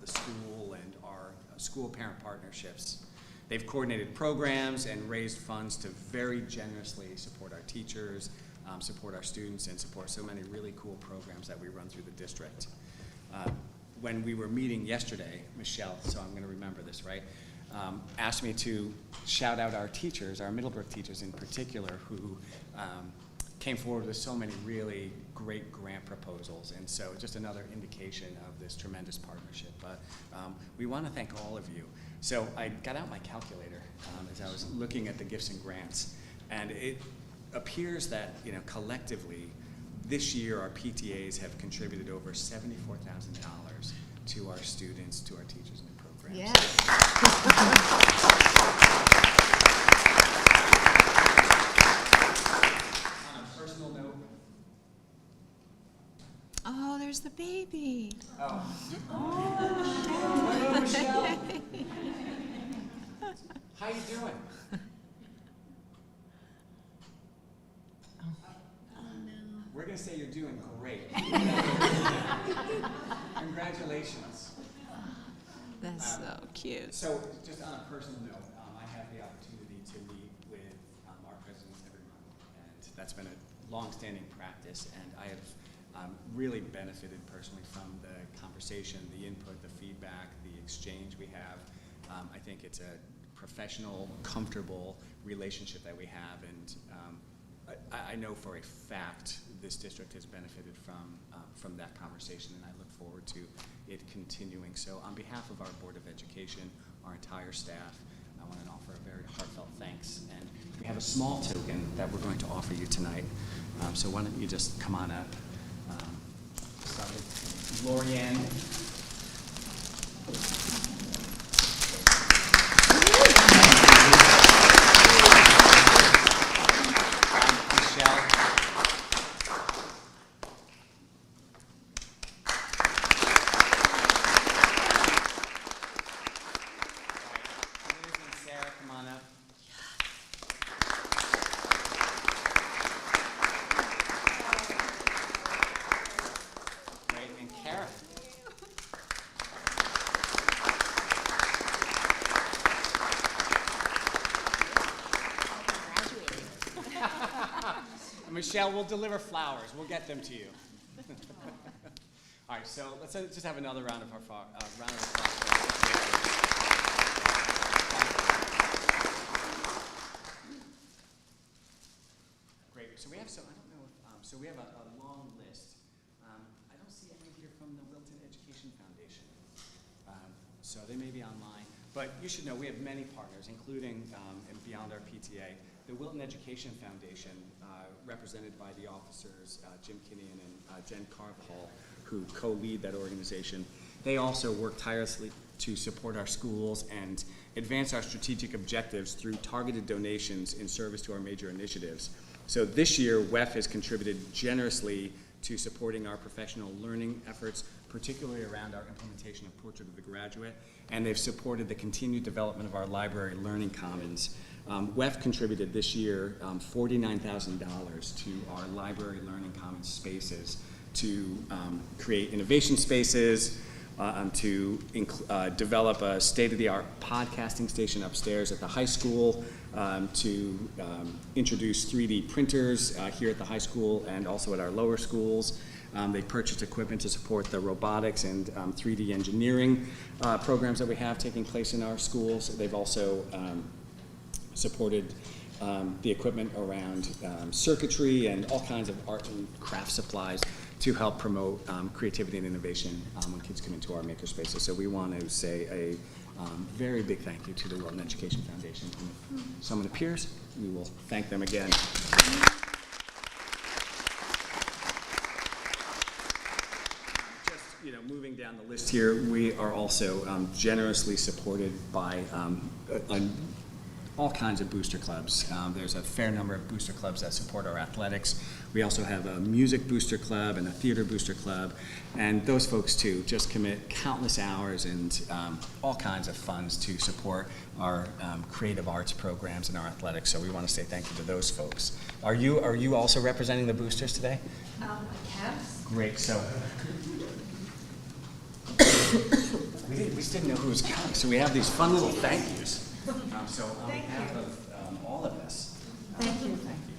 the school and our school-parent partnerships. They've coordinated programs and raised funds to very generously support our teachers, support our students, and support so many really cool programs that we run through the district. When we were meeting yesterday, Michelle, so I'm going to remember this, right, asked me to shout out our teachers, our Middlebrook teachers in particular, who came forward with so many really great grant proposals, and so just another indication of this tremendous partnership. But we want to thank all of you. So I got out my calculator as I was looking at the gifts and grants, and it appears that, you know, collectively this year our PTAs have contributed over $74,000 to our students, to our teachers and programs. Yes. On a personal note. Oh, there's the baby. Oh. Hello, Michelle. How you doing? We're going to say you're doing great. Congratulations. That's so cute. So, just on a personal note, I have the opportunity to meet with our presidents every month, and that's been a long-standing practice, and I have really benefited personally from the conversation, the input, the feedback, the exchange we have. I think it's a professional, comfortable relationship that we have, and I know for a fact this district has benefited from that conversation, and I look forward to it continuing. So on behalf of our Board of Education, our entire staff, I want to offer a very heartfelt thanks. And we have a small token that we're going to offer you tonight. So why don't you just come on up. Start with Lorianne. Michelle, we'll deliver flowers. We'll get them to you. All right, so let's just have another round of applause. Great. So we have I don't know if, so we have a long list. I don't see any here from the Wilton Education Foundation. So they may be online. But you should know we have many partners, including, and beyond our PTA, the Wilton Education Foundation, represented by the officers Jim Kinnian and Jen Carvajal, who co-lead that organization. They also work tirelessly to support our schools and advance our strategic objectives through targeted donations in service to our major initiatives. So this year, WEF has contributed generously to supporting our professional learning efforts, particularly around our implementation of Portrait of the Graduate, and they've supported the continued development of our library learning commons. WEF contributed this year $49,000 to our library learning commons spaces to create innovation spaces, to develop a state-of-the-art podcasting station upstairs at the high school, to introduce 3D printers here at the high school and also at our lower schools. They purchased equipment to support the robotics and 3D engineering programs that we have taking place in our schools. They've also supported the equipment around circuitry and all kinds of art and craft supplies to help promote creativity and innovation when kids come into our makerspaces. So we want to say a very big thank you to the Wilton Education Foundation. And if someone appears, we will thank them again. Just moving down the list here, we are also generously supported by all kinds of booster clubs. There's a fair number of booster clubs that support our athletics. We also have a music booster club and a theater booster club, and those folks too just commit countless hours and all kinds of funds to support our creative arts programs and our athletics. So we want to say thank you to those folks. Are you also representing the boosters today? Yes. Great. So we just didn't know who was coming, so we have these fun little thank yous. So on behalf of all of us, Thank you. thank you.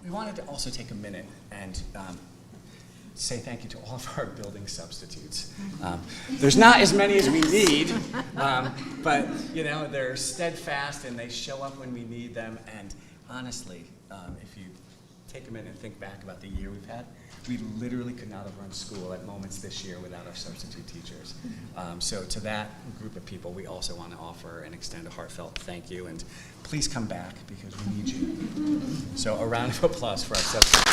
We wanted to also take a minute and say thank you to all of our building substitutes. There's not as many as we need, but you know, they're steadfast and they show up when we need them. And honestly, if you take a minute and think back about the year we've had, we literally could not have run school at moments this year without our substitute teachers. So to that group of people, we also want to offer and extend a heartfelt thank you. And please come back because we need you. So a round of applause for our substitutes.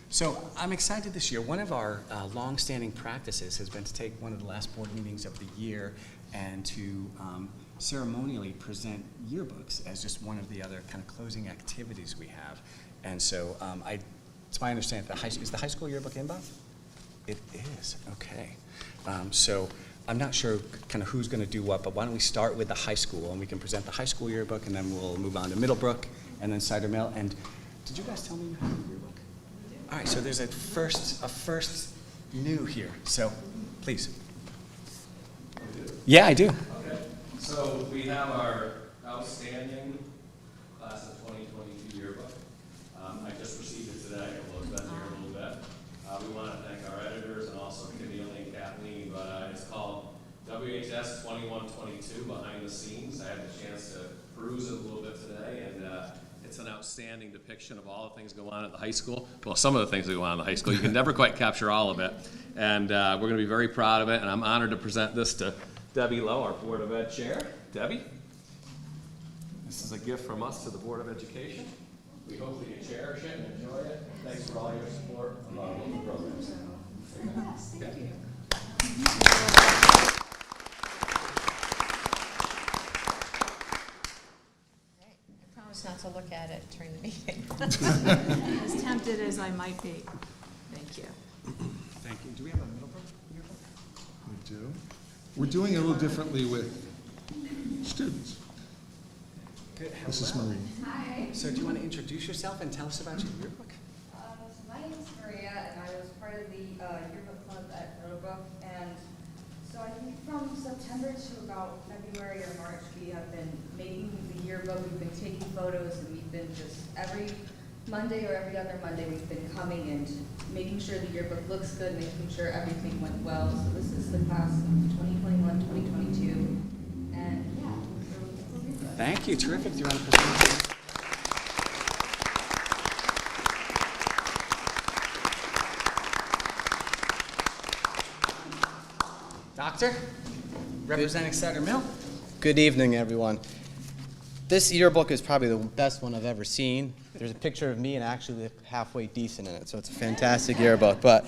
So I'm excited this year. One of our long-standing practices has been to take one of the last board meetings of the year and to ceremonially present yearbooks as just one of the other kind of closing activities we have. And so it's my understanding that is the high school yearbook in, Bob? It is, okay. So I'm not sure kind of who's going to do what, but why don't we start with the high school, and we can present the high school yearbook, and then we'll move on to Middlebrook, and then Cider Mill. And did you guys tell me you had a yearbook? All right, so there's a first new here. So, please. Yeah, I do. Okay, so we have our outstanding class of 2022 yearbook. I just received it today, although it's been here a little bit. We want to thank our editors and also Camille and Kathleen, but it's called WHS 2122 Behind the Scenes. I had the chance to peruse it a little bit today, and it's an outstanding depiction of all the things that go on at the high school. Well, some of the things that go on in the high school. You can never quite capture all of it. And we're going to be very proud of it, and I'm honored to present this to Debbie Lowe, our Board of Ed Chair. Debbie, this is a gift from us to the Board of Education. We hope that you cherish it and enjoy it. Thanks for all your support of our local programs. Thank you. I promise not to look at it during the meeting. As tempted as I might be. Thank you. Thank you. Do we have a Middlebrook yearbook? We do. We're doing it a little differently with students. Good. This is Hello. Marie. Hi. So do you want to introduce yourself and tell us about your yearbook? So my name is Maria, and I was part of the yearbook club at Middlebrook. And so I think from September to about February or March, we have been making the yearbook. We've been taking photos, and we've been just every Monday or every other Monday, we've been coming and making sure the yearbook looks good, making sure everything went well. So this is the class of 2021, 2022. And yeah, we'll be good. Thank you. Terrific. Do you want to present? Doctor, representing Cider Mill. Good evening, everyone. This yearbook is probably the best one I've ever seen. There's a picture of me and actually look halfway decent in it, so it's a fantastic yearbook. But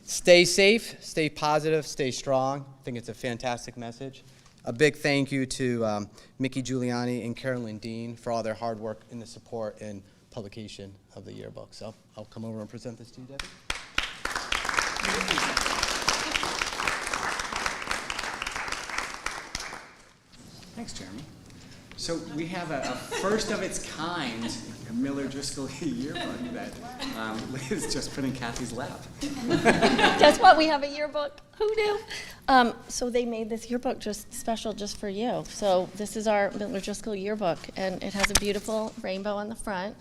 stay safe, stay positive, stay strong. I think it's a fantastic message. A big thank you to Mickey Giuliani and Carolyn Dean for all their hard work in the support and publication of the yearbook. So I'll come over and present this to you, Debbie. Thanks, Jeremy. So we have a first of its kind Miller Driscoll yearbook that Liz just put in Kathy's lap. Guess what? We have a yearbook. Who knew? So they made this yearbook just special just for you. So this is our Miller Driscoll yearbook, and it has a beautiful rainbow on the front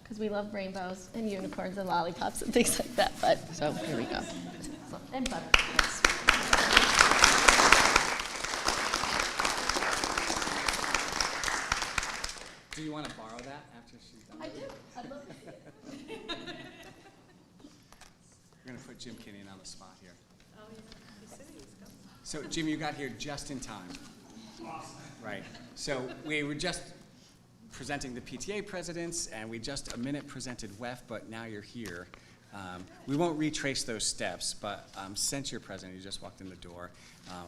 because we love rainbows and unicorns and lollipops and things like that. But so here we go. And butterflies. Do you want to borrow that after she's done? I do. I'd love to see it. We're going to put Jim Kinnian on the spot here. Oh, he's so, Jim, you got here just in time. Awesome. Right. So we were just presenting the PTA presidents, and we just a minute presented WEF, but now you're here. We won't retrace those steps, but since you're president, you just walked in the door,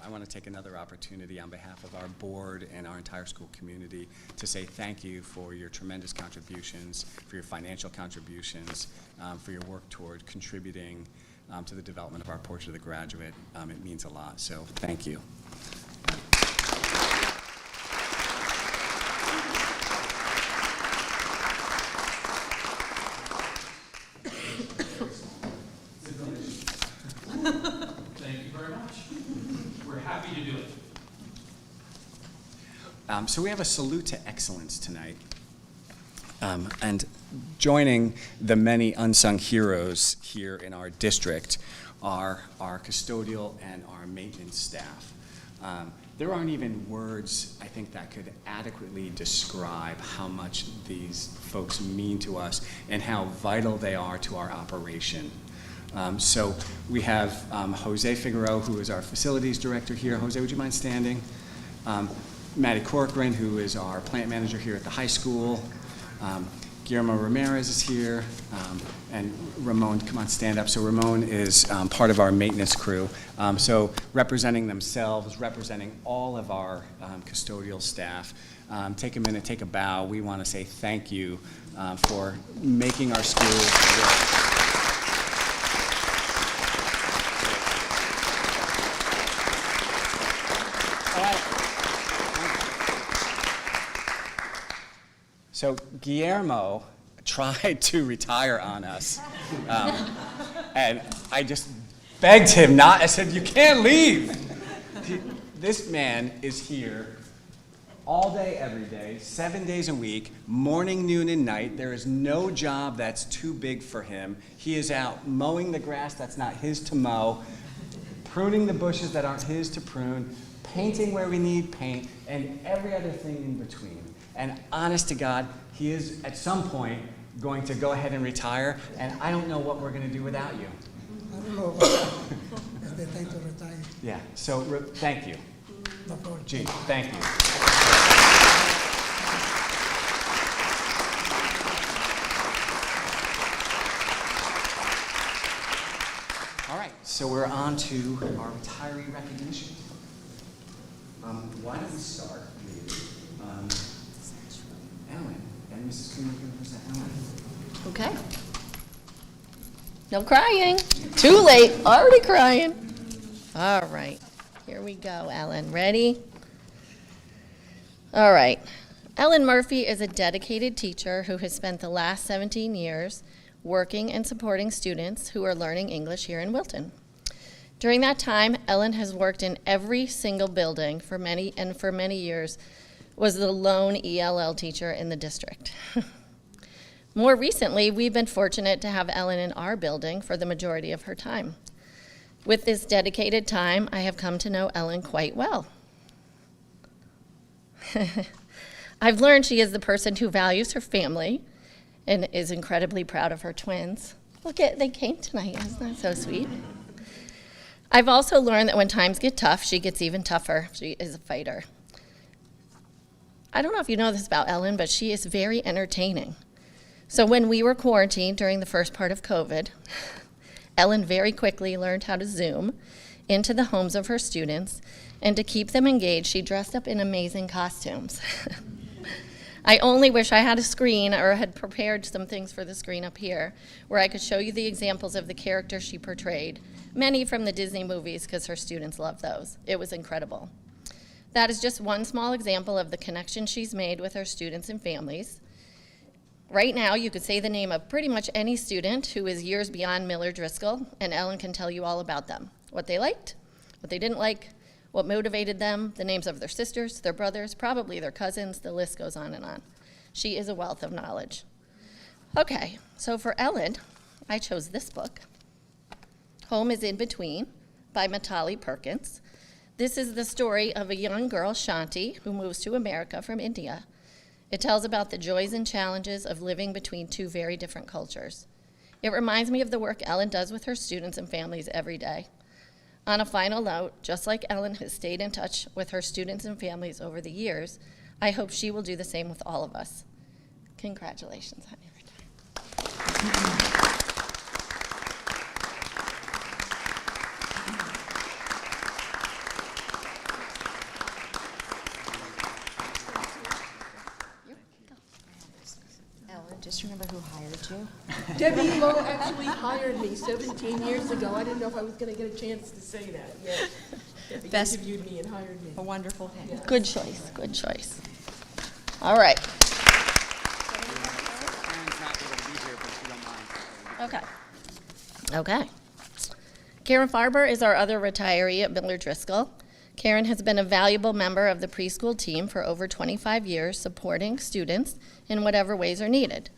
I want to take another opportunity on behalf of our board and our entire school community to say thank you for your tremendous contributions, for your financial contributions, for your work toward contributing to the development of our Portrait of the Graduate. It means a lot, so thank you. Thank you very much. We're happy to do it. So we have a salute to excellence tonight. And joining the many unsung heroes here in our district are our custodial and our maintenance staff. There aren't even words, I think, that could adequately describe how much these folks mean to us and how vital they are to our operation. So we have Jose Figueroa, who is our facilities director here. Jose, would you mind standing? Maddie Corcoran, who is our plant manager here at the high school. Guillermo Ramirez is here, and Ramon, come on, stand up. So Ramon is part of our maintenance crew. So representing themselves, representing all of our custodial staff, take a minute, take a bow. We want to say thank you for making our school work. So Guillermo tried to retire on us, and I just begged him not. I said, "You can't leave." This man is here all day, every day, 7 days a week, morning, noon, and night. There is no job that's too big for him. He is out mowing the grass that's not his to mow, pruning the bushes that aren't his to prune, painting where we need paint, and every other thing in between. And honest to God, he is at some point going to go ahead and retire, and I don't know what we're going to do without you. I don't know. It's the time to retire. Yeah, so thank you. No problem. Gee, thank you. All right, so we're on to our retiree recognition. Why don't we start with Ellen, and Mrs. Coomer can present Ellen. Okay. No crying. Too late. Already crying. All right. Here we go, Ellen. Ready? All right. Ellen Murphy is a dedicated teacher who has spent the last 17 years working and supporting students who are learning English here in Wilton. During that time, Ellen has worked in every single building for many years was the lone ELL teacher in the district. More recently, we've been fortunate to have Ellen in our building for the majority of her time. With this dedicated time, I have come to know Ellen quite well. I've learned she is the person who values her family and is incredibly proud of her twins. Look at, they came tonight, isn't that so sweet? I've also learned that when times get tough, she gets even tougher. She is a fighter. I don't know if you know this about Ellen, but she is very entertaining. So when we were quarantined during the first part of COVID, Ellen very quickly learned how to Zoom into the homes of her students, and to keep them engaged, she dressed up in amazing costumes. I only wish I had a screen or had prepared some things for the screen up here where I could show you the examples of the characters she portrayed, many from the Disney movies because her students love those. It was incredible. That is just one small example of the connection she's made with her students and families. Right now, you could say the name of pretty much any student who is years beyond Miller Driscoll, and Ellen can tell you all about them. What they liked, what they didn't like, what motivated them, the names of their sisters, their brothers, probably their cousins, the list goes on and on. She is a wealth of knowledge. Okay, so for Ellen, I chose this book, Home is in Between, by Matali Perkins. This is the story of a young girl, Shanti, who moves to America from India. It tells about the joys and challenges of living between two very different cultures. It reminds me of the work Ellen does with her students and families every day. On a final note, just like Ellen has stayed in touch with her students and families over the years, I hope she will do the same with all of us. Congratulations on your retirement. Ellen, just remember who hired you. Debbie Lowe actually hired me 17 years ago. I didn't know if I was going to get a chance to say that. Yes. Debbie Best- interviewed me and hired me. A wonderful thing. Yeah. Good choice, good choice. All right, Karen's not able to be here, but if you don't mind. okay. Okay. Karen Farber is our other retiree at Miller Driscoll. Karen has been a valuable member of the preschool team for over 25 years, supporting students in whatever ways are needed.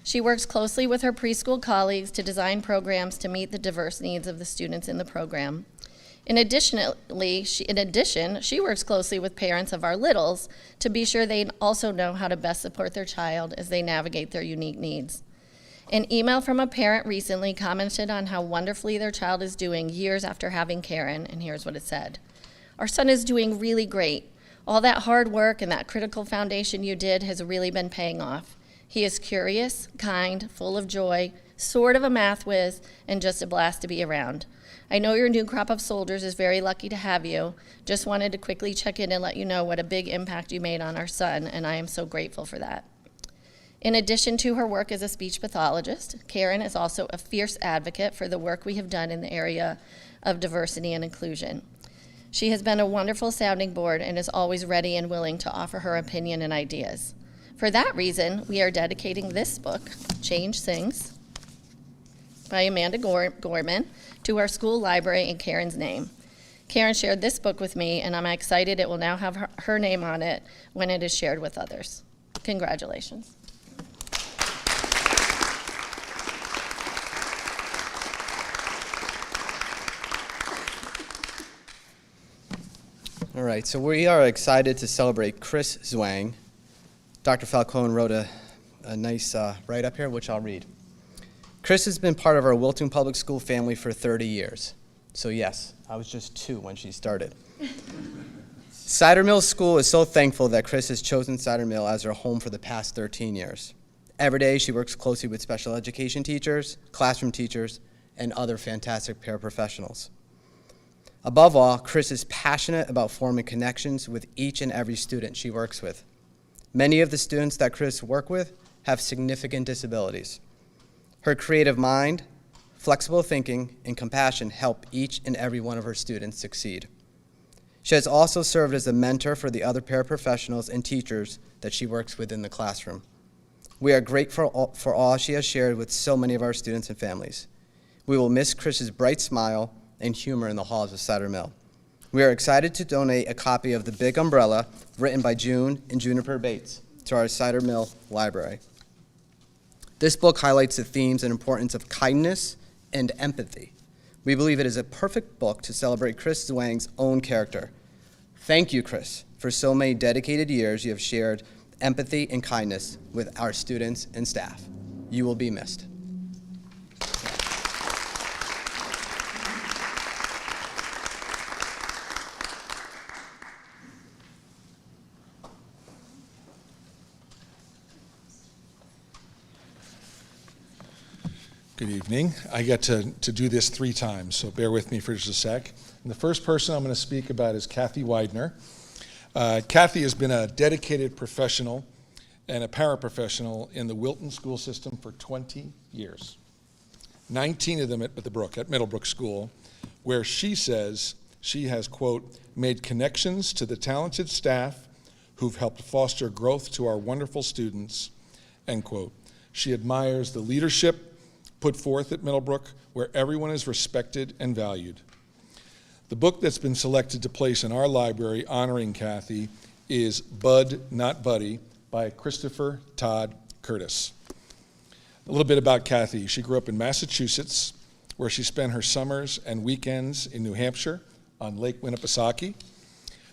She works closely with her preschool colleagues to design programs to meet the diverse needs of the students in the program. In addition, she works closely with parents of our littles to be sure they also know how to best support their child as they navigate their unique needs. An email from a parent recently commented on how wonderfully their child is doing years after having Karen, and here's what it said. Our son is doing really great. All that hard work and that critical foundation you did has really been paying off. He is curious, kind, full of joy, sort of a math whiz, and just a blast to be around. I know your new crop of soldiers is very lucky to have you. Just wanted to quickly check in and let you know what a big impact you made on our son, and I am so grateful for that. In addition to her work as a speech pathologist, Karen is also a fierce advocate for the work we have done in the area of diversity and inclusion. She has been a wonderful sounding board and is always ready and willing to offer her opinion and ideas. For that reason, we are dedicating this book, Change Sings, by Amanda Gorman, to our school library in Karen's name. Karen shared this book with me, and I'm excited it will now have her name on it when it is shared with others. Congratulations. All right, so we are excited to celebrate Chris Zwang. Dr. Falcone wrote a nice write-up here, which I'll read. Chris has been part of our Wilton Public School family for 30 years. So yes, I was just 2 when she started. Cider Mill School is so thankful that Chris has chosen Cider Mill as her home for the past 13 years. Every day she works closely with special education teachers, classroom teachers, and other fantastic paraprofessionals. Above all, Chris is passionate about forming connections with each and every student she works with. Many of the students that Chris works with have significant disabilities. Her creative mind, flexible thinking, and compassion help each and every one of her students succeed. She has also served as a mentor for the other paraprofessionals and teachers that she works with in the classroom. We are grateful for all she has shared with so many of our students and families. We will miss Chris's bright smile and humor in the halls of Cider Mill. We are excited to donate a copy of The Big Umbrella, written by June and Juniper Bates, to our Cider Mill library. This book highlights the themes and importance of kindness and empathy. We believe it is a perfect book to celebrate Chris Zwang's own character. Thank you, Chris, for so many dedicated years you have shared empathy and kindness with our students and staff. You will be missed. Good evening. I get to do this 3 times, so bear with me for just a sec. And the first person I'm going to speak about is Kathy Widener. Kathy has been a dedicated professional and a paraprofessional in the Wilton school system for 20 years. 19 of them at Middlebrook School, where she says she has, quote, made connections to the talented staff who've helped foster growth to our wonderful students, end quote. She admires the leadership put forth at Middlebrook, where everyone is respected and valued. The book that's been selected to place in our library honoring Kathy is Bud, Not Buddy by Christopher Todd Curtis. A little bit about Kathy. She grew up in Massachusetts, where she spent her summers and weekends in New Hampshire on Lake Winnipesaukee.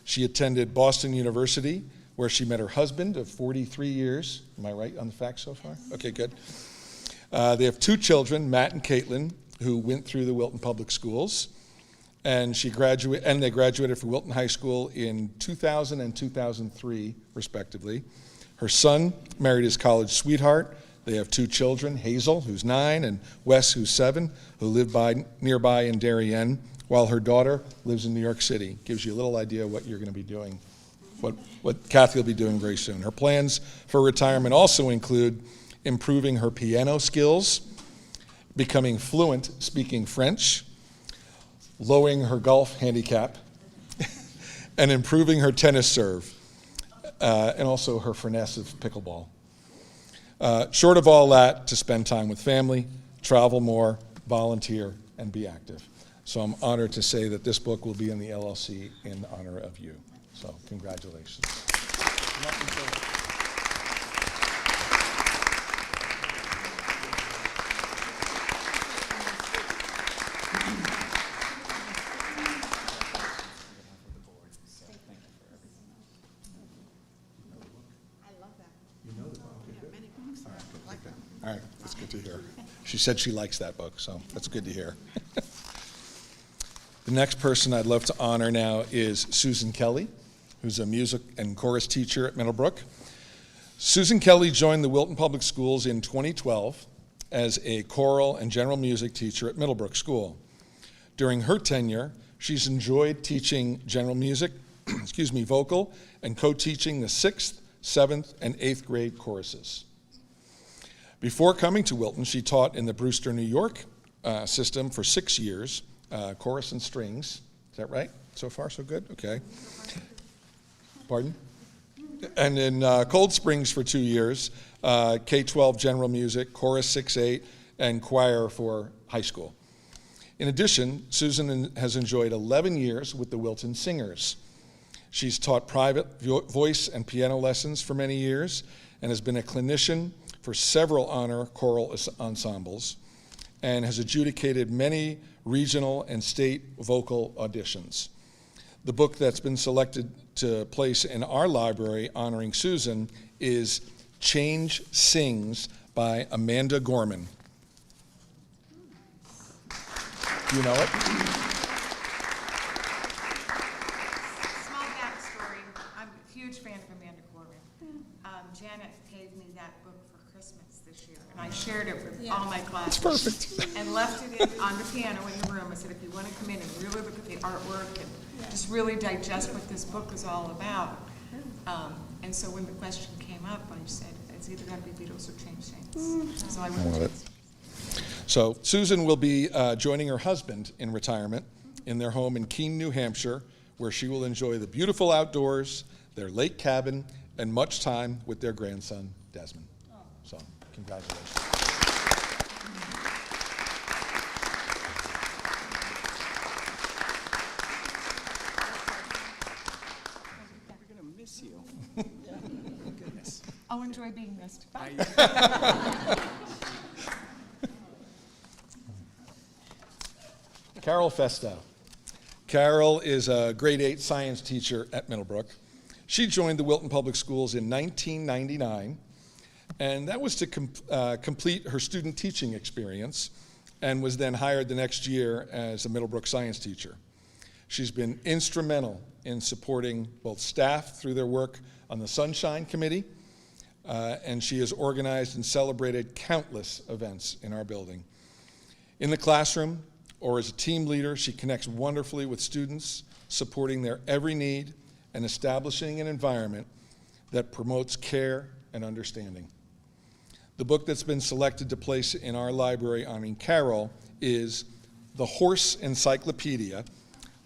She attended Boston University, where she met her husband of 43 years. Am I right on the facts so far? Okay, good. They have 2 children, Matt and Caitlin, who went through the Wilton Public Schools, and they graduated from Wilton High School in 2000 and 2003, respectively. Her son married his college sweetheart. They have 2 children, Hazel, who's 9, and Wes, who's 7, who live nearby in Darien, while her daughter lives in New York City. Gives you a little idea of what you're going to be doing, what Kathy will be doing very soon. Her plans for retirement also include improving her piano skills becoming fluent speaking French, lowering her golf handicap, and improving her tennis serve, and also her finesse of pickleball. Short of all that, to spend time with family, travel more, volunteer, and be active. So I'm honored to say that this book will be in the LLC in honor of you. So congratulations. All right, that's good to hear. She said she likes that book, so that's good to hear. The next person I'd love to honor now is Susan Kelly, who's a music and chorus teacher at Middlebrook. Susan Kelly joined the Wilton Public Schools in 2012 as a choral and general music teacher at Middlebrook School. During her tenure, she's enjoyed teaching general music, vocal, and co-teaching the 6th, 7th, and 8th grade choruses. Before coming to Wilton, she taught in the Brewster, New York system for 6 years, chorus and strings. Is that right? So far, so good? Okay. Pardon? And in Cold Springs for 2 years, K-12 general music, chorus 6-8, and choir for high school. In addition, Susan has enjoyed 11 years with the Wilton Singers. She's taught private voice and piano lessons for many years and has been a clinician for several honor choral ensembles and has adjudicated many regional and state vocal auditions. The book that's been selected to place in our library honoring Susan is Change Sings by Amanda Gorman. Do you know it? Small backstory. I'm a huge fan of Amanda Gorman. Janet gave me that book for Christmas this year, and I shared it with all my classes. It's perfect. And left it on the piano in the room. I said, if you want to come in and really look at the artwork and just really digest what this book is all about. And so when the question came up, I said, it's either going to be Beatles or Change Sings. So I went with it. So Susan will be joining her husband in retirement in their home in Keene, New Hampshire, where she will enjoy the beautiful outdoors, their lake cabin, and much time with their grandson, Desmond. So, congratulations. We're going to miss you. Goodness. I'll enjoy being missed. Bye. Carol Festo. Carol is a grade 8 science teacher at Middlebrook. She joined the Wilton Public Schools in 1999, and that was to complete her student teaching experience, and was then hired the next year as a Middlebrook science teacher. She's been instrumental in supporting both staff through their work on the Sunshine Committee, and she has organized and celebrated countless events in our building. In the classroom, or as a team leader, she connects wonderfully with students, supporting their every need and establishing an environment that promotes care and understanding. The book that's been selected to place in our library honoring Carol is The Horse Encyclopedia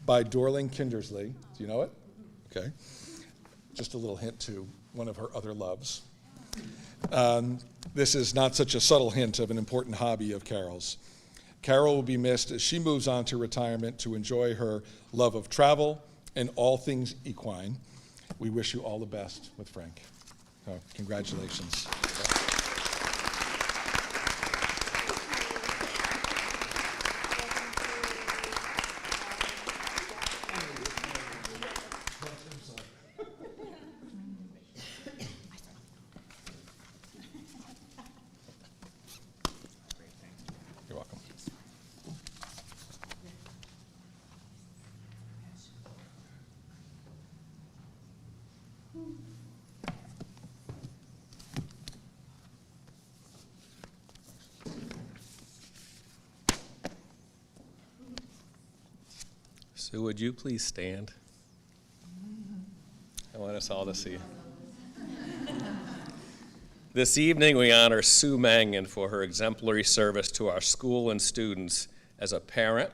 by Dorling Kindersley. Do you know it? Okay. Just a little hint to one of her other loves. This is not such a subtle hint of an important hobby of Carol's. Carol will be missed as she moves on to retirement to enjoy her love of travel and all things equine. We wish you all the best with Frank. So, congratulations. You're welcome. So would you please stand? I want us all to see. This evening, we honor Sue Mangan for her exemplary service to our school and students as a parent,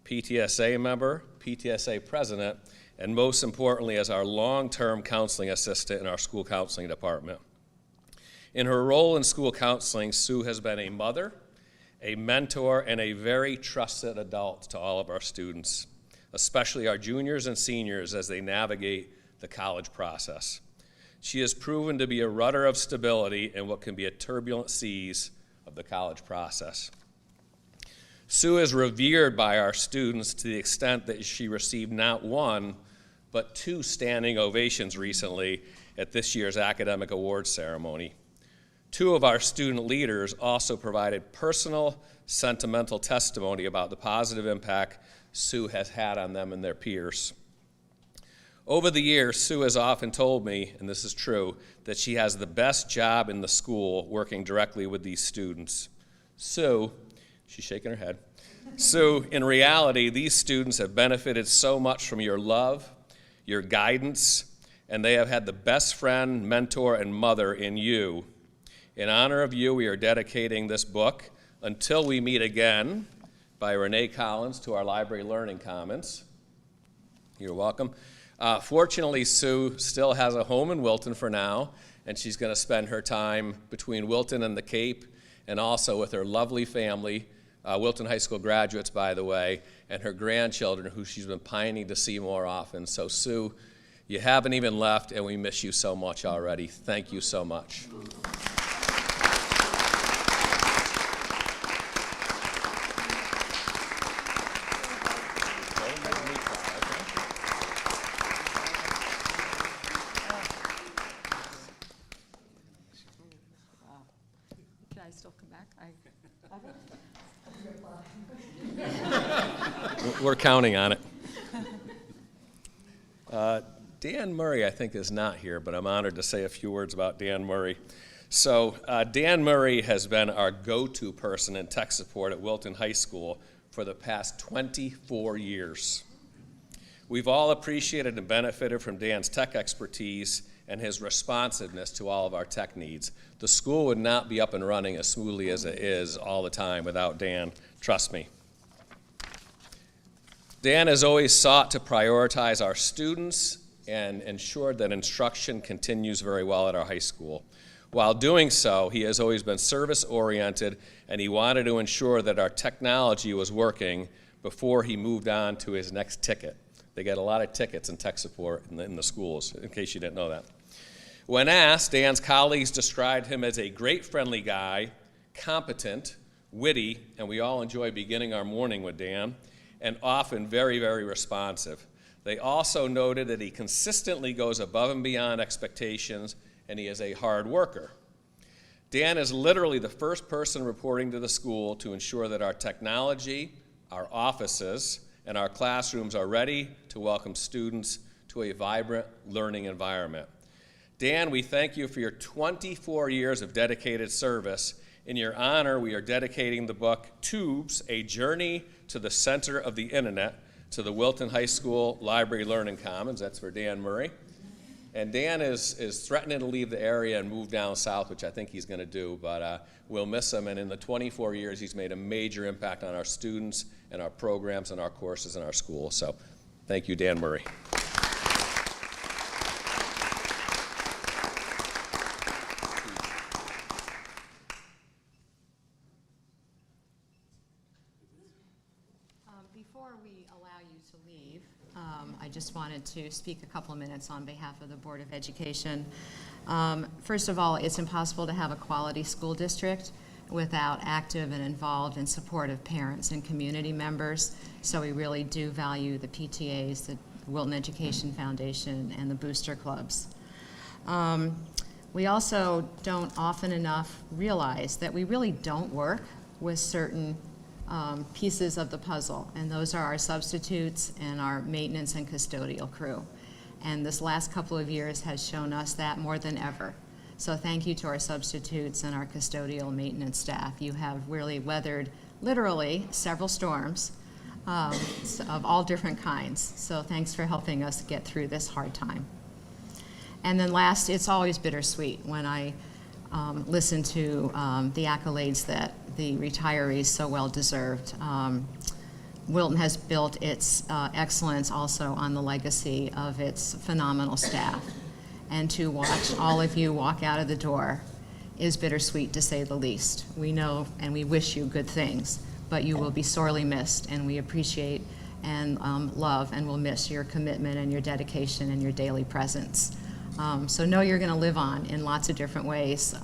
PTSA member, PTSA president, and most importantly, as our long-term counseling assistant in our school counseling department. In her role in school counseling, Sue has been a mother, a mentor, and a very trusted adult to all of our students, especially our juniors and seniors as they navigate the college process. She has proven to be a rudder of stability in what can be a turbulent seas of the college process. Sue is revered by our students to the extent that she received not one, but 2 standing ovations recently at this year's academic awards ceremony. 2 of our student leaders also provided personal, sentimental testimony about the positive impact Sue has had on them and their peers. Over the years, Sue has often told me, and this is true, that she has the best job in the school working directly with these students. Sue, she's shaking her head. Sue, in reality, these students have benefited so much from your love, your guidance, and they have had the best friend, mentor, and mother in you. In honor of you, we are dedicating this book, Until We Meet Again, by Renee Collins, to our Library Learning Commons. You're welcome. Fortunately, Sue still has a home in Wilton for now, and she's going to spend her time between Wilton and the Cape, and also with her lovely family, Wilton High School graduates, by the way, and her grandchildren, who she's been pining to see more often. So, Sue, you haven't even left, and we miss you so much already. Thank you so much. Can I still come back? We're counting on it. Dan Murray, I think, is not here, but I'm honored to say a few words about Dan Murray. So Dan Murray has been our go-to person in tech support at Wilton High School for the past 24 years. We've all appreciated and benefited from Dan's tech expertise and his responsiveness to all of our tech needs. The school would not be up and running as smoothly as it is all the time without Dan, trust me. Dan has always sought to prioritize our students and ensured that instruction continues very well at our high school. While doing so, he has always been service-oriented, and he wanted to ensure that our technology was working before he moved on to his next ticket. They get a lot of tickets in tech support in the schools, in case you didn't know that. When asked, Dan's colleagues described him as a great friendly guy, competent, witty, and we all enjoy beginning our morning with Dan, and often very, very responsive. They also noted that he consistently goes above and beyond expectations, and he is a hard worker. Dan is literally the first person reporting to the school to ensure that our technology, our offices, and our classrooms are ready to welcome students to a vibrant learning environment. Dan, we thank you for your 24 years of dedicated service. In your honor, we are dedicating the book, Tubes, A Journey to the Center of the Internet, to the Wilton High School Library Learning Commons. That's for Dan Murray. And Dan is threatening to leave the area and move down south, which I think he's going to do, but we'll miss him. And in the 24 years, he's made a major impact on our students and our programs and our courses in our school. So thank you, Dan Murray. Before we allow you to leave, I just wanted to speak a couple of minutes on behalf of the Board of Education. First of all, it's impossible to have a quality school district without active and involved and supportive parents and community members, so we really do value the PTAs, the Wilton Education Foundation, and the booster clubs. We also don't often enough realize that we really don't work with certain pieces of the puzzle, and those are our substitutes and our maintenance and custodial crew. And this last couple of years has shown us that more than ever. So thank you to our substitutes and our custodial maintenance staff. You have really weathered literally several storms of all different kinds. So thanks for helping us get through this hard time. And then last, it's always bittersweet when I listen to the accolades that the retirees so well deserved. Wilton has built its excellence also on the legacy of its phenomenal staff. And to watch all of you walk out of the door is bittersweet, to say the least. We know and we wish you good things, but you will be sorely missed, and we appreciate and love and will miss your commitment and your dedication and your daily presence. So know you're going to live on in lots of different ways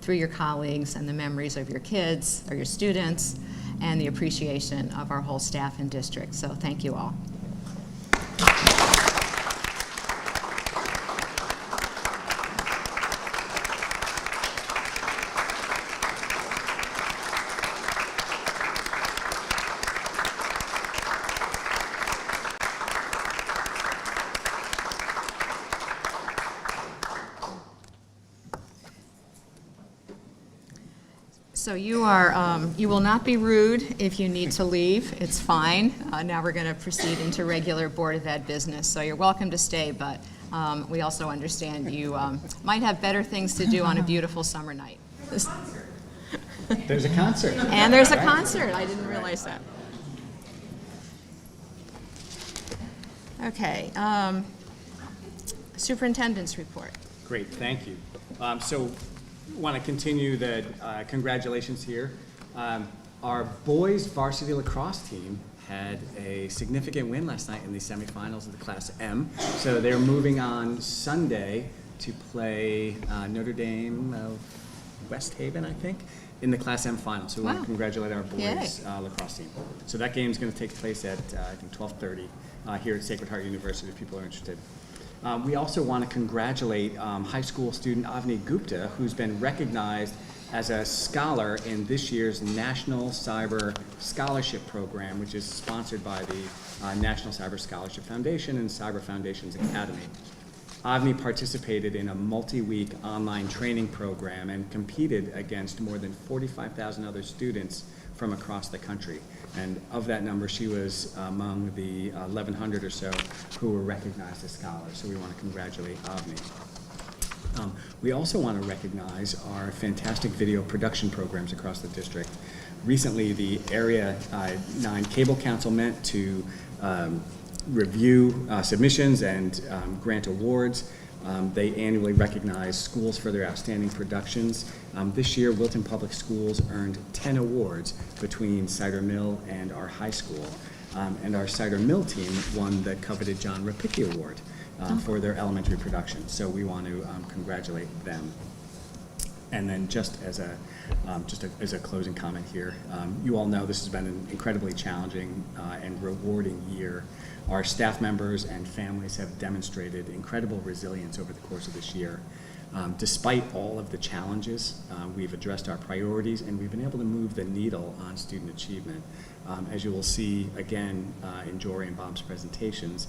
through your colleagues and the memories of your kids or your students and the appreciation of our whole staff and district. So thank you all. So you will not be rude if you need to leave. It's fine. Now we're going to proceed into regular Board of Ed business. So you're welcome to stay, but we also understand you might have better things to do on a beautiful summer night. There's a concert. And there's a concert. I didn't realize that. Okay. Superintendent's report. Great, thank you. So want to continue the congratulations here. Our boys varsity lacrosse team had a significant win last night in the semifinals of the Class M. So they're moving on Sunday to play Notre Dame of West Haven, I think, in the Class M final. So we want to congratulate our boys lacrosse team. So that game is going to take place at, I think, 12:30 here at Sacred Heart University if people are interested. We also want to congratulate high school student Avni Gupta, who's been recognized as a scholar in this year's National Cyber Scholarship Program, which is sponsored by the National Cyber Scholarship Foundation and Cyber Foundations Academy. Avni participated in a multi-week online training program and competed against more than 45,000 other students from across the country. And of that number, she was among the 1,100 or so who were recognized as scholars. So we want to congratulate Avni. We also want to recognize our fantastic video production programs across the district. Recently, the Area 9 Cable Council met to review submissions and grant awards. They annually recognize schools for their outstanding productions. This year, Wilton Public Schools earned 10 awards between Cider Mill and our high school. And our Cider Mill team won the coveted John Rapicki Award for their elementary production. So we want to congratulate them. And then just as a closing comment here, you all know this has been an incredibly challenging and rewarding year. Our staff members and families have demonstrated incredible resilience over the course of this year. Despite all of the challenges, we've addressed our priorities and we've been able to move the needle on student achievement. As you will see again in Jory and Bob's presentations,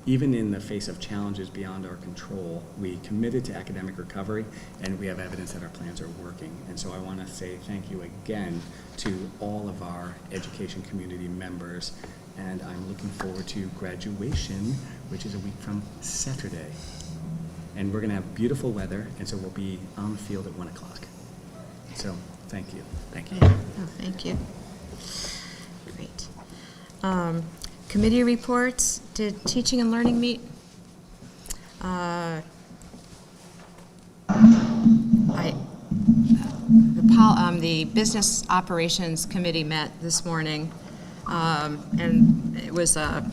even in the face of challenges beyond our control, we committed to academic recovery and we have evidence that our plans are working. And so I want to say thank you again to all of our education community members. And I'm looking forward to graduation, which is a week from Saturday. And we're going to have beautiful weather, and so we'll be on the field at 1 o'clock. So thank you. Thank you. Oh, thank you. Great. Committee reports. Did teaching and learning meet? The Business Operations Committee met this morning. And it was a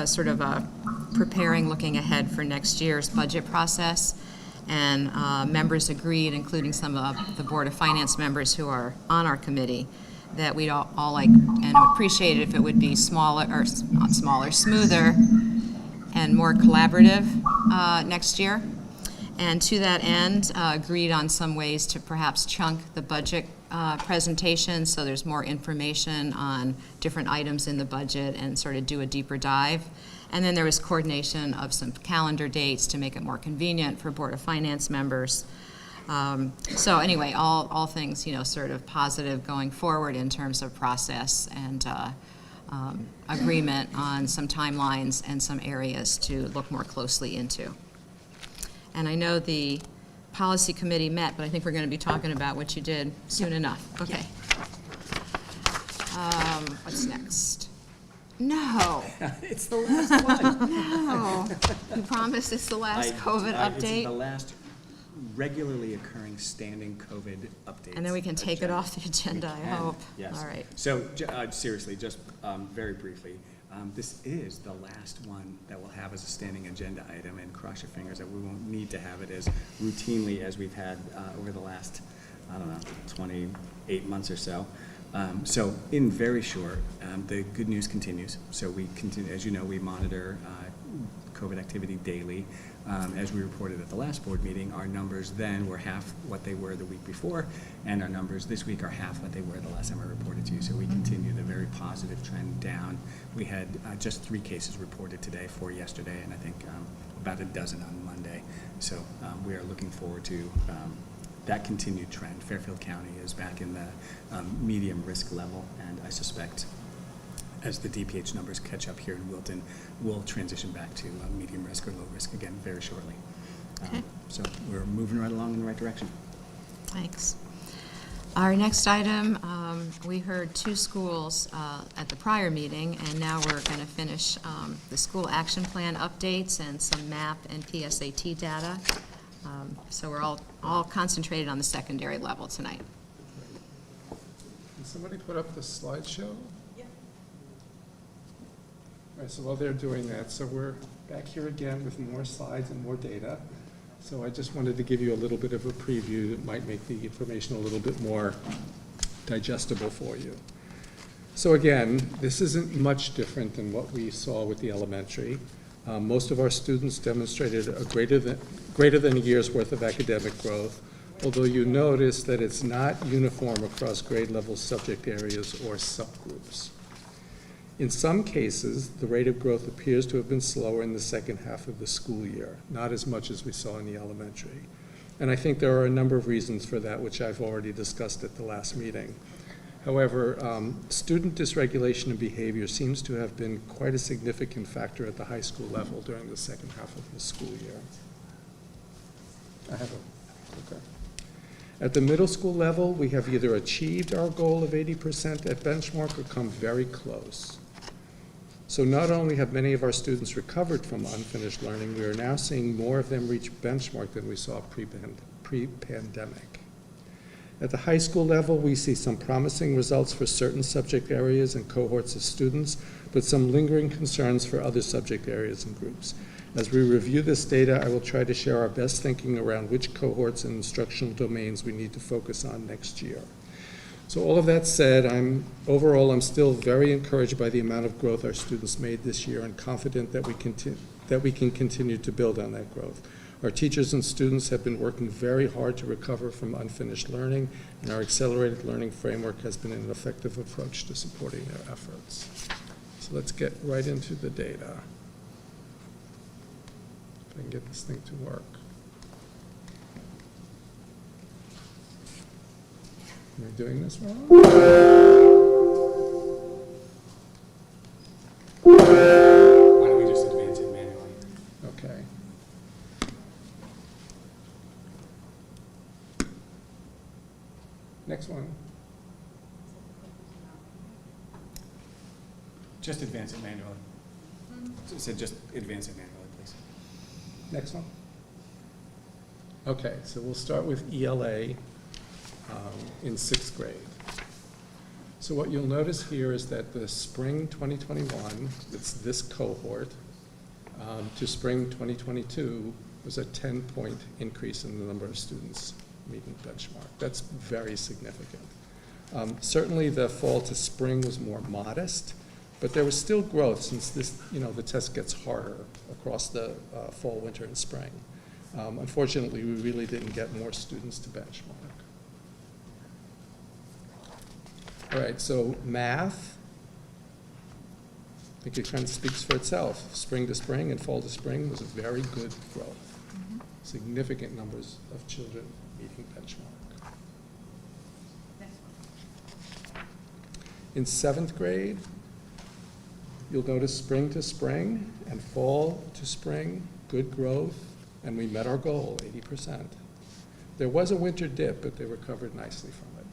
sort of a preparing, looking ahead for next year's budget process. And members agreed, including some of the Board of Finance members who are on our committee, that we'd all like and appreciate it if it would be smaller, or not smaller, smoother and more collaborative next year. And to that end, agreed on some ways to perhaps chunk the budget presentation so there's more information on different items in the budget and sort of do a deeper dive. And then there was coordination of some calendar dates to make it more convenient for Board of Finance members. So anyway, all things, sort of positive going forward in terms of process and agreement on some timelines and some areas to look more closely into. And I know the policy committee met, but I think we're going to be talking about what you did soon enough. Okay. What's next? No. It's the last one. No. You promised it's the last COVID update? It's the last regularly occurring standing COVID update. And then we can take it off the agenda, I hope. Yes. All right. So, seriously, just very briefly, this is the last one that we'll have as a standing agenda item, and cross your fingers that we won't need to have it as routinely as we've had over the last, 28 months or so. So in very short, the good news continues. So we continue, as you know, we monitor COVID activity daily. As we reported at the last board meeting, our numbers then were half what they were the week before, and our numbers this week are half what they were the last time I reported to you. So we continue the very positive trend down. We had just 3 cases reported today, 4 yesterday, and I think about a dozen on Monday. So we are looking forward to that continued trend. Fairfield County is back in the medium risk level, and I suspect as the DPH numbers catch up here in Wilton, we'll transition back to medium risk or low risk again very shortly. Okay. So we're moving right along in the right direction. Thanks. Our next item, we heard 2 schools at the prior meeting, and now we're going to finish the school action plan updates and some MAP and PSAT data. So we're all concentrated on the secondary level tonight. Can somebody put up the slideshow? Yeah. All right, so while they're doing that, so we're back here again with more slides and more data. So I just wanted to give you a little bit of a preview that might make the information a little bit more digestible for you. So again, this isn't much different than what we saw with the elementary. Most of our students demonstrated a greater than a year's worth of academic growth, although you notice that it's not uniform across grade level subject areas or subgroups. In some cases, the rate of growth appears to have been slower in the second half of the school year, not as much as we saw in the elementary. And I think there are a number of reasons for that, which I've already discussed at the last meeting. However, student dysregulation and behavior seems to have been quite a significant factor at the high school level during the second half of the school year. Okay. At the middle school level, we have either achieved our goal of 80% at benchmark or come very close. So not only have many of our students recovered from unfinished learning, we are now seeing more of them reach benchmark than we saw pre-pandemic. At the high school level, we see some promising results for certain subject areas and cohorts of students, but some lingering concerns for other subject areas and groups. As we review this data, I will try to share our best thinking around which cohorts and instructional domains we need to focus on next year. So all of that said, overall I'm still very encouraged by the amount of growth our students made this year and confident that we can continue to build on that growth. Our teachers and students have been working very hard to recover from unfinished learning, and our accelerated learning framework has been an effective approach to supporting their efforts. So let's get right into the data. If I can get this thing to work. Am I doing this wrong? Why don't we just advance it manually? Okay. Next one. Just advance it manually. So it said just advance it manually, please. Next one. Okay, so we'll start with ELA in 6th grade. So what you'll notice here is that the spring 2021, it's this cohort, to spring 2022 was a 10-point increase in the number of students meeting benchmark. That's very significant. Certainly the fall to spring was more modest, but there was still growth since this, the test gets harder across the fall, winter, and spring. Unfortunately, we really didn't get more students to benchmark. All right, so math, I think it kind of speaks for itself. Spring to spring and fall to spring was a very good growth. Significant numbers of children meeting benchmark. In 7th grade, you'll notice spring to spring and fall to spring, good growth, and we met our goal, 80%. There was a winter dip, but they recovered nicely from it.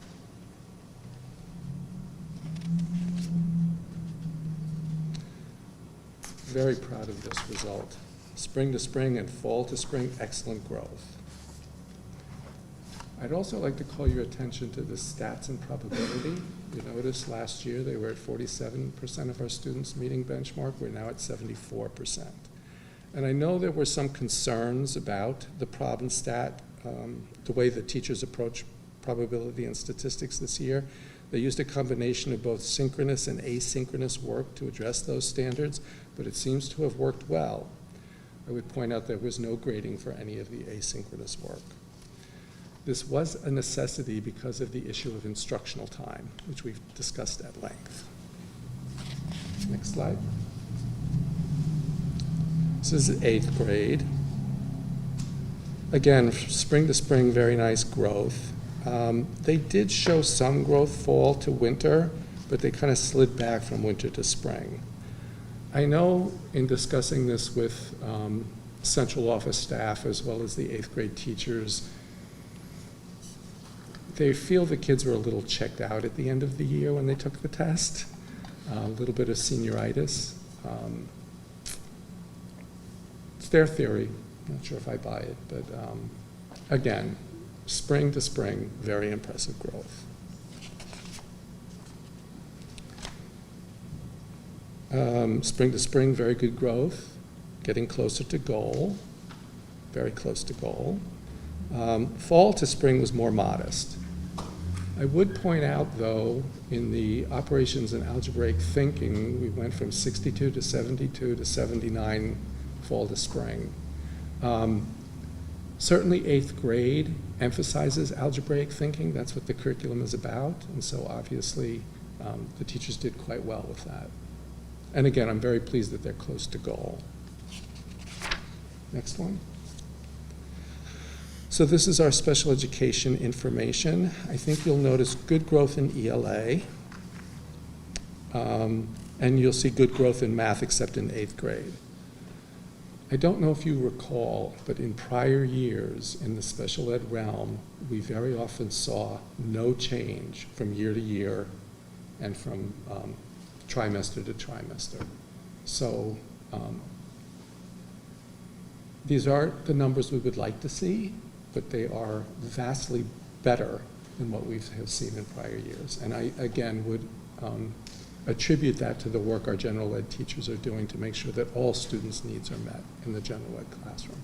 Very proud of this result. Spring to spring and fall to spring, excellent growth. I'd also like to call your attention to the stats and probability. You noticed last year they were at 47% of our students meeting benchmark. We're now at 74%. And I know there were some concerns about the prob and stat, the way the teachers approach probability and statistics this year. They used a combination of both synchronous and asynchronous work to address those standards, but it seems to have worked well. I would point out there was no grading for any of the asynchronous work. This was a necessity because of the issue of instructional time, which we've discussed at length. Next slide. This is 8th grade. Again, spring to spring, very nice growth. They did show some growth fall to winter, but they kind of slid back from winter to spring. I know in discussing this with central office staff as well as the 8th grade teachers, they feel the kids were a little checked out at the end of the year when they took the test, a little bit of senioritis. It's their theory. I'm not sure if I buy it, but again, spring to spring, very impressive growth. Spring to spring, very good growth, getting closer to goal, very close to goal. Fall to spring was more modest. I would point out, though, in the operations and algebraic thinking, we went from 62 to 72 to 79 fall to spring. Certainly 8th grade emphasizes algebraic thinking. That's what the curriculum is about. And so obviously the teachers did quite well with that. And again, I'm very pleased that they're close to goal. Next one. So this is our special education information. I think you'll notice good growth in ELA. And you'll see good growth in math except in 8th grade. I don't know if you recall, but in prior years in the special ed realm, we very often saw no change from year to year and from trimester to trimester. So these aren't the numbers we would like to see, but they are vastly better than what we have seen in prior years. And I, again, would attribute that to the work our general ed teachers are doing to make sure that all students' needs are met in the general ed classroom.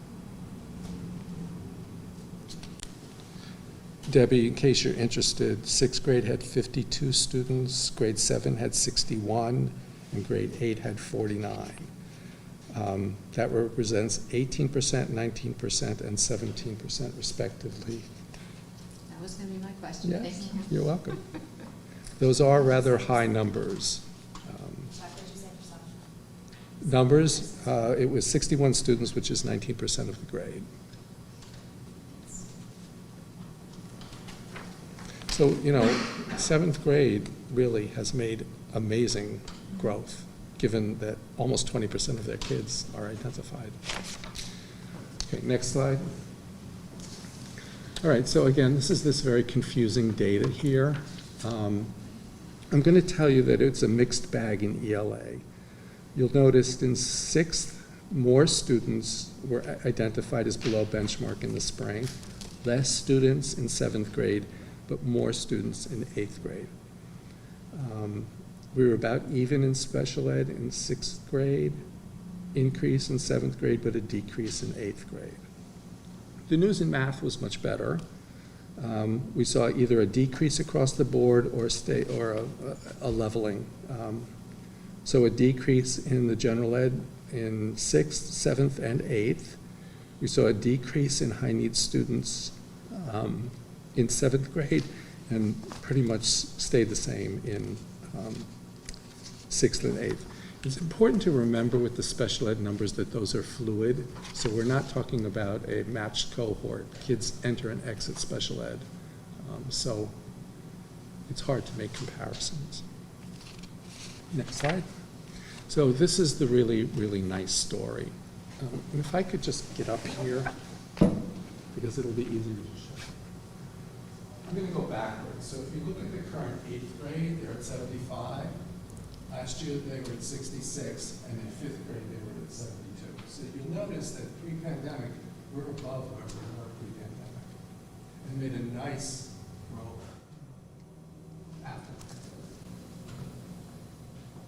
Debbie, in case you're interested, 6th grade had 52 students, grade 7 had 61, and grade 8 had 49. That represents 18%, 19%, and 17% respectively. That was going to be my question. Yes, Thank you. you're welcome. Those are rather high numbers. It was 61 students, which is 19% of the grade. So, you know, 7th grade really has made amazing growth, given that almost 20% of their kids are identified. Okay, next slide. All right, so again, this is this very confusing data here. I'm going to tell you that it's a mixed bag in ELA. You'll notice in 6th, more students were identified as below benchmark in the spring, less students in 7th grade, but more students in 8th grade. We were about even in special ed in 6th grade, increase in 7th grade, but a decrease in 8th grade. The news in math was much better. We saw either a decrease across the board or a leveling. So a decrease in the general ed in 6th, 7th, and 8th. We saw a decrease in high needs students in 7th grade and pretty much stayed the same in 6th and 8th. It's important to remember with the special ed numbers that those are fluid, so we're not talking about a matched cohort. Kids enter and exit special ed, so it's hard to make comparisons. Next slide. So this is the really, really nice story. And if I could just get up here. because it'll be easier to show. I'm going to go backwards. So if you look at the current 8th grade, they're at 75. Last year they were at 66, and in 5th grade they were at 72. So you'll notice that pre-pandemic, we're above where we were pre-pandemic, and made a nice growth after.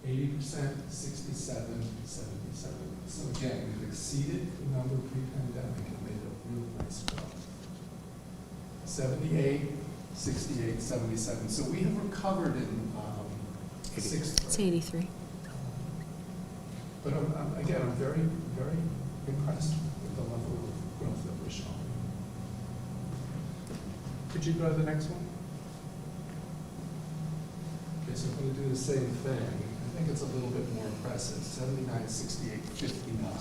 80%, 67, 77. So again, we've exceeded the number pre-pandemic and made a real nice growth. 78, 68, 77. So we have recovered in 6th grade. It's 83. But again, I'm very, very impressed with the level of growth that we're showing. Could you go to the next one? Okay, so I'm going to do the same thing. I think it's a little bit more impressive. 79, 68, 59.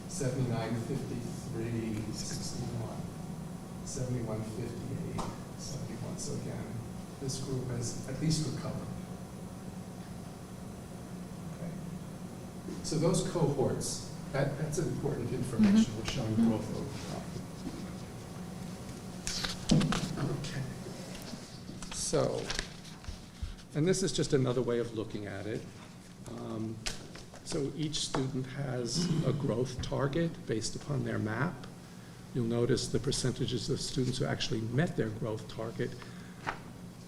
79, 53, 61. 71, 58, 71. So again, this group has at least recovered. Okay. So those cohorts, that's important information. We're showing growth over. Okay. So, and this is just another way of looking at it. So each student has a growth target based upon their map. You'll notice the percentages of students who actually met their growth target.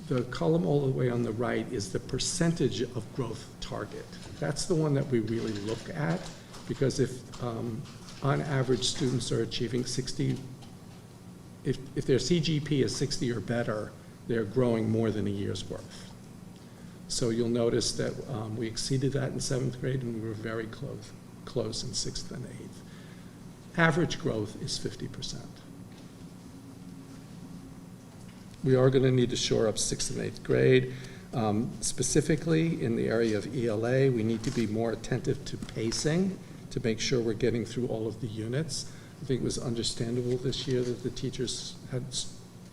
The column all the way on the right is the percentage of growth target. That's the one that we really look at, because if on average students are achieving 60, if their CGP is 60 or better, they're growing more than a year's worth. So you'll notice that we exceeded that in 7th grade, and we were very close in 6th and 8th. Average growth is 50%. We are going to need to shore up 6th and 8th grade. Specifically in the area of ELA, we need to be more attentive to pacing to make sure we're getting through all of the units. I think it was understandable this year that the teachers had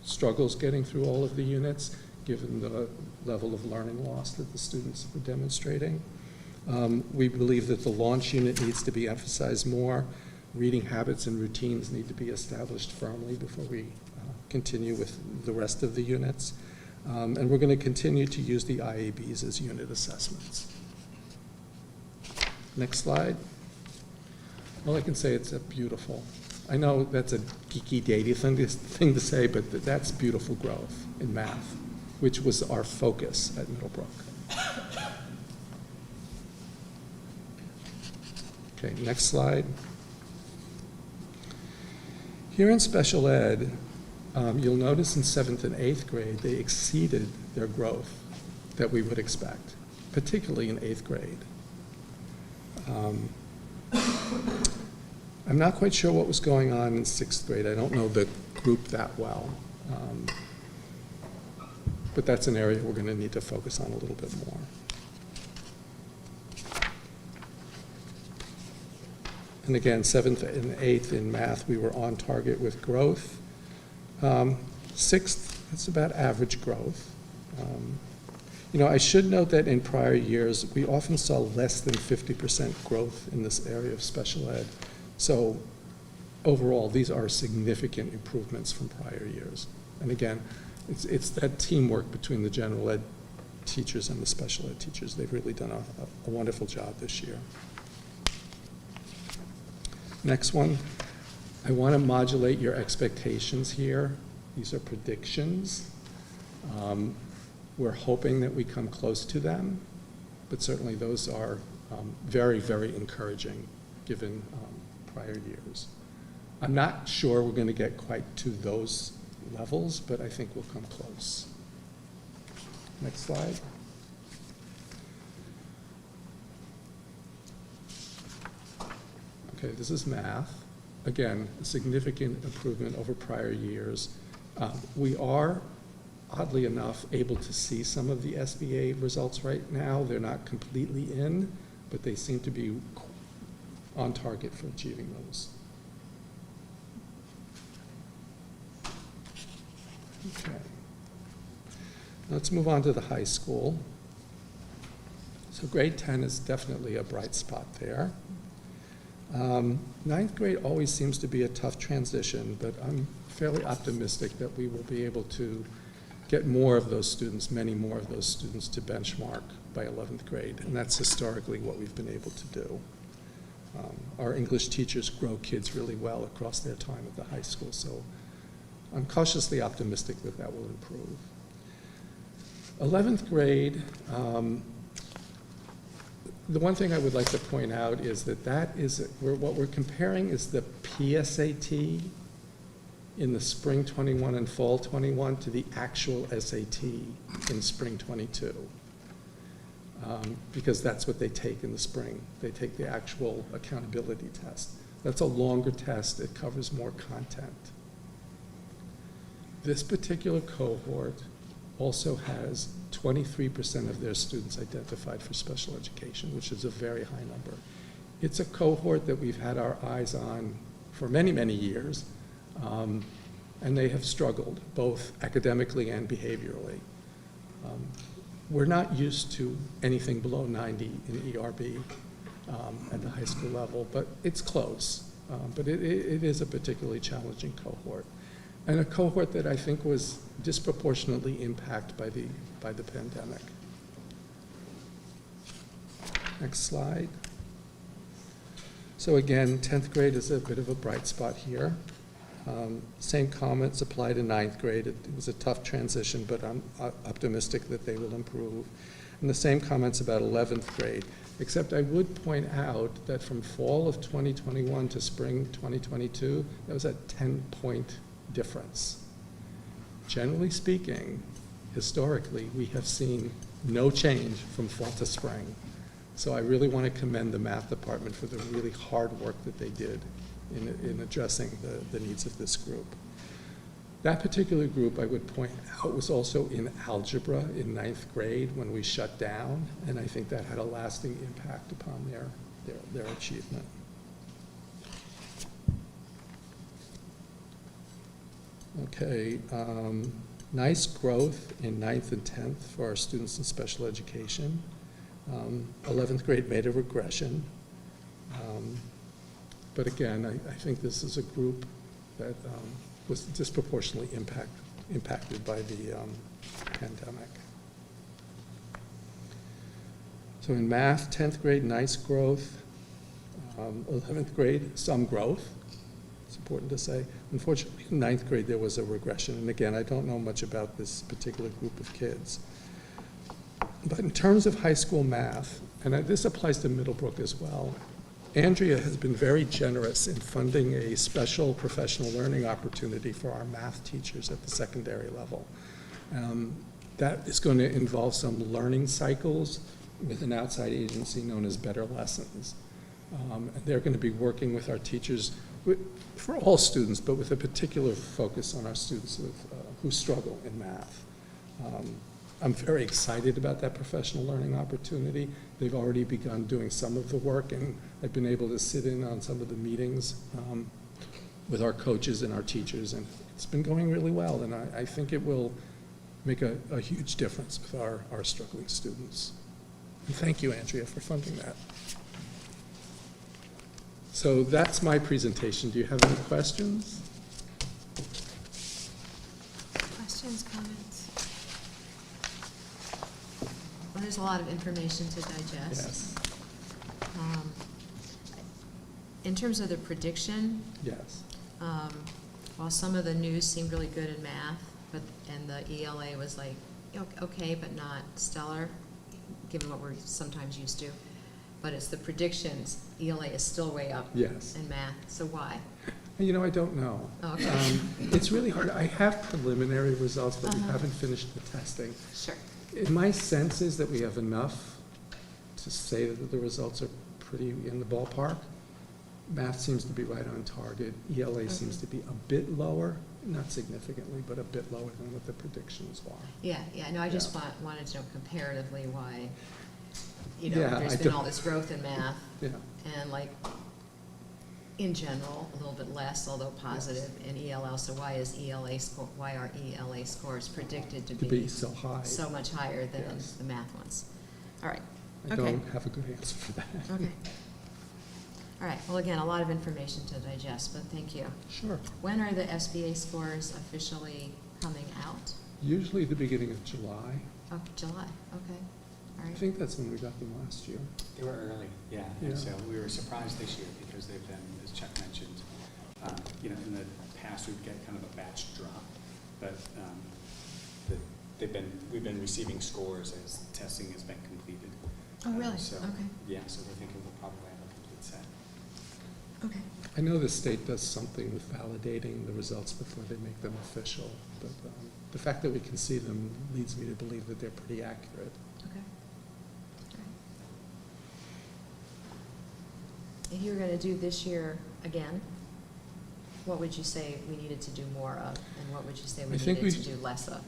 struggles getting through all of the units, given the level of learning loss that the students were demonstrating. We believe that the launch unit needs to be emphasized more. Reading habits and routines need to be established firmly before we continue with the rest of the units. And we're going to continue to use the IABs as unit assessments. Next slide. All I can say, it's beautiful. I know that's a geeky, datey thing to say, but that's beautiful growth in math, which was our focus at Middlebrook. Okay, next slide. Here in special ed, you'll notice in 7th and 8th grade, they exceeded their growth that we would expect, particularly in 8th grade. I'm not quite sure what was going on in 6th grade. I don't know the group that well. But that's an area we're going to need to focus on a little bit more. And again, 7th and 8th in math, we were on target with growth. 6th, it's about average growth. You know, I should note that in prior years, we often saw less than 50% growth in this area of special ed. So overall, these are significant improvements from prior years. And again, it's that teamwork between the general ed teachers and the special ed teachers. They've really done a wonderful job this year. Next one, I want to modulate your expectations here. These are predictions. We're hoping that we come close to them, but certainly those are very, very encouraging given prior years. I'm not sure we're going to get quite to those levels, but I think we'll come close. Next slide. Okay, this is math. Again, a significant improvement over prior years. We are, oddly enough, able to see some of the SBA results right now. They're not completely in, but they seem to be on target for achieving those. Okay. Let's move on to the high school. So grade 10 is definitely a bright spot there. Ninth grade always seems to be a tough transition, but I'm fairly optimistic that we will be able to get more of those students, many more of those students to benchmark by 11th grade, and that's historically what we've been able to do. Our English teachers grow kids really well across their time at the high school, so I'm cautiously optimistic that that will improve. 11th grade, the one thing I would like to point out is that what we're comparing is the PSAT in the spring 21 and fall 21 to the actual SAT in spring 22. Because that's what they take in the spring. They take the actual accountability test. That's a longer test. It covers more content. This particular cohort also has 23% of their students identified for special education, which is a very high number. It's a cohort that we've had our eyes on for many, many years, and they have struggled, both academically and behaviorally. We're not used to anything below 90 in ERB at the high school level, but it's close. But it is a particularly challenging cohort, and a cohort that I think was disproportionately impacted by the pandemic. Next slide. So again, 10th grade is a bit of a bright spot here. Same comments apply to 9th grade. It was a tough transition, but I'm optimistic that they will improve. And the same comments about 11th grade, except I would point out that from fall of 2021 to spring 2022, that was a 10-point difference. Generally speaking, historically, we have seen no change from fall to spring. So I really want to commend the math department for the really hard work that they did in addressing the needs of this group. That particular group, I would point out, was also in algebra in 9th grade when we shut down, and I think that had a lasting impact upon their achievement. Okay, nice growth in 9th and 10th for our students in special education. 11th grade made a regression. But again, I think this is a group that was disproportionately impacted by the pandemic. So in math, 10th grade, nice growth. 11th grade, some growth. It's important to say. Unfortunately, in 9th grade, there was a regression. And again, I don't know much about this particular group of kids. But in terms of high school math, and this applies to Middlebrook as well, Andrea has been very generous in funding a special professional learning opportunity for our math teachers at the secondary level. That is going to involve some learning cycles with an outside agency known as Better Lessons. And they're going to be working with our teachers, for all students, but with a particular focus on our students who struggle in math. I'm very excited about that professional learning opportunity. They've already begun doing some of the work, and I've been able to sit in on some of the meetings with our coaches and our teachers, and it's been going really well, and I think it will make a huge difference with our struggling students. And thank you, Andrea, for funding that. So that's my presentation. Do you have any questions? Questions, comments? Well, there's a lot of information to digest. Yes. In terms of the prediction, Yes. While some of the news seemed really good in math, and the ELA was like, okay, but not stellar, given what we're sometimes used to. But it's the predictions, ELA is still way up Yes. in math, so why? You know, I don't know. Okay. It's really hard. I have preliminary results, but we haven't finished the testing. Sure. My sense is that we have enough to say that the results are pretty in the ballpark. Math seems to be right on target. ELA seems to be a bit lower, not significantly, but a bit lower than what the predictions are. Yeah, no, I just wanted to know comparatively why, Yeah, there's been all this growth in math. Yeah. And like, in general, a little bit less, although positive in ELL. So why are ELA scores predicted to be so high, so much higher than Yes. the math ones? All right. I don't have a good answer for that. Okay. All right, well, again, a lot of information to digest, but thank you. Sure. When are the SBA scores officially coming out? Usually the beginning of July. Oh, July, okay, all I right. think that's when we got them last year. They were early, yeah. Yeah. And so we were surprised this year because they've been, as Chuck mentioned, you know, in the past we'd get kind of a batch drop, but we've been receiving scores as testing has been completed. Oh, really? So, Okay. yeah, so we're thinking we'll probably have a complete set. Okay. I know the state does something with validating the results before they make them official, but the fact that we can see them leads me to believe that they're pretty accurate. Okay. All right. If you were going to do this year again, what would you say we needed to do more of, and what would you say we I think needed to do less of?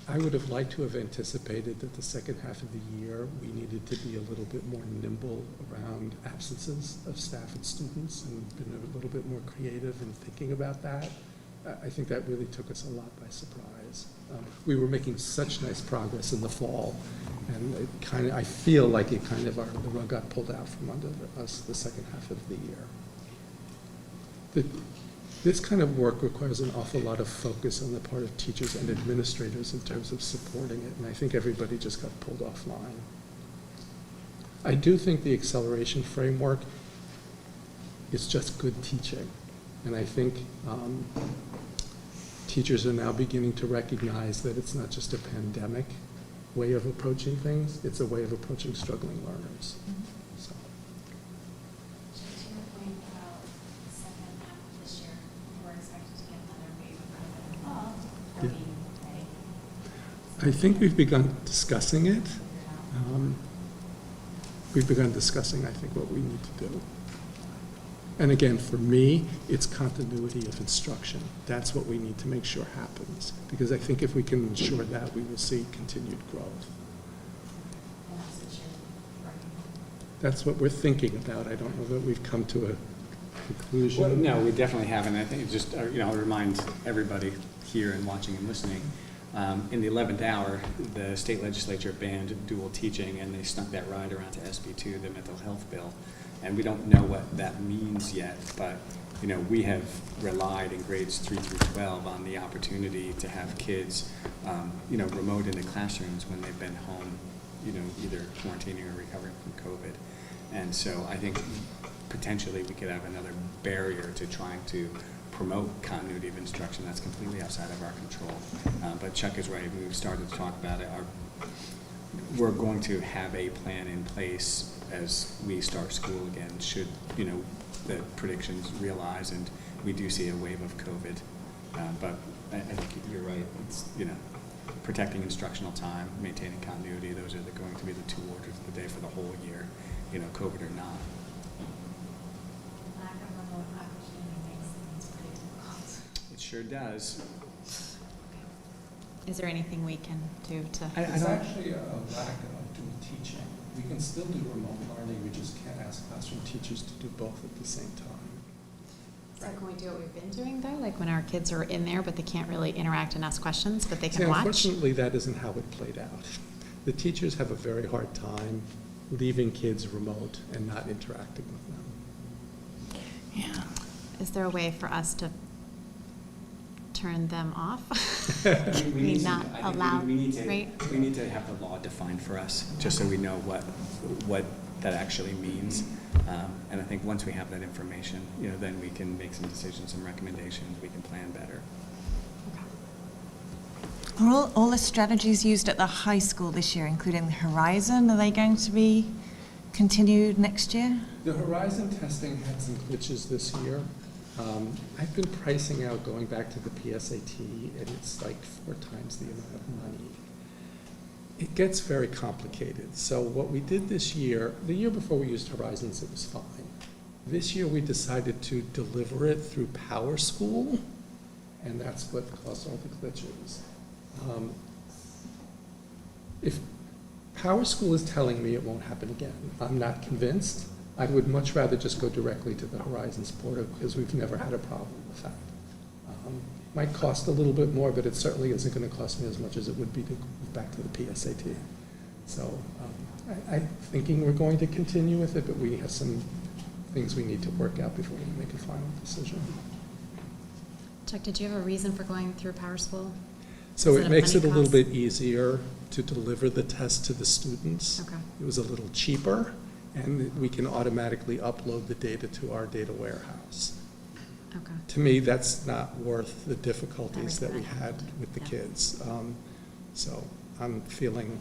I would have liked to have anticipated that the second half of the year, we needed to be a little bit more nimble around absences of staff and students and been a little bit more creative in thinking about that. I think that really took us a lot by surprise. We were making such nice progress in the fall, and I feel like the rug got pulled out from under us the second half of the year. This kind of work requires an awful lot of focus on the part of teachers and administrators in terms of supporting it, and I think everybody just got pulled offline. I do think the acceleration framework is just good teaching, and I think teachers are now beginning to recognize that it's not just a pandemic way of approaching things, it's a way of approaching struggling learners. So. To your point about the second half of this year, we're expected to get another wave of COVID. Are we ready? I think we've begun discussing it. We've begun discussing, I think, what we need to do. And again, for me, it's continuity of instruction. That's what we need to make sure happens. Because I think if we can ensure that, we will see continued growth. And that's what you're working on. That's what we're thinking about. I don't know that we've come to a conclusion. Well, no, we definitely haven't. I think just, you know, I'll remind everybody here and watching and listening, in the 11th hour, the state legislature banned dual teaching, and they snuck that right around to SB2, the mental health bill. And we don't know what that means yet, but, you know, we have relied in grades 3 through 12 on the opportunity to have kids, you know, remote into classrooms when they've been home, you know, either quarantining or recovering from COVID. And so I think potentially we could have another barrier to trying to promote continuity of instruction that's completely outside of our control. But Chuck is right, we've started to talk about it. We're going to have a plan in place as we start school again, should, you know, the predictions realize and we do see a wave of COVID. But I think you're right, it's, you know, protecting instructional time, maintaining continuity, those are going to be the two orders of the day for the whole year, you know, COVID or not. Lack of remote opportunity makes things pretty difficult. It sure does. Is there anything we can do to? It's actually a lack of dual teaching. We can still do remote learning, we just can't ask classroom teachers to do both at the same time. So can we do what we've been doing though? Like when our kids are in there, but they can't really interact and ask questions, but they can See, watch? unfortunately, that isn't how it played out. The teachers have a very hard time leaving kids remote and not interacting with them. Yeah. Is there a way for us to turn them off? We need to, not I think allowed, we need to, right? we need to have the law defined for us, just so we know what that actually means. And I think once we have that information, you know, then we can make some decisions, some recommendations, we can plan better. Are all the strategies used at the high school this year, including the Horizon, are they going to be continued next year? The Horizon testing had some glitches this year. I've been pricing out going back to the PSAT, and it's like 4 times the amount of money. It gets very complicated. So what we did this year, the year before we used Horizons, it was fine. This year we decided to deliver it through Power School, and that's what caused all the glitches. If Power School is telling me it won't happen again, I'm not convinced. I would much rather just go directly to the Horizons portal because we've never had a problem with that. Might cost a little bit more, but it certainly isn't going to cost me as much as it would be to go back to the PSAT. So I'm thinking we're going to continue with it, but we have some things we need to work out before we make a final decision. Chuck, did you have a reason for going through PowerSchool? So Is it a makes it a funding little cost? bit easier to deliver the test to the students. Okay. It was a little cheaper, and we can automatically upload the data to our data warehouse. Okay. To me, that's not worth the difficulties that we Everything had with the Yeah. kids. So I'm feeling,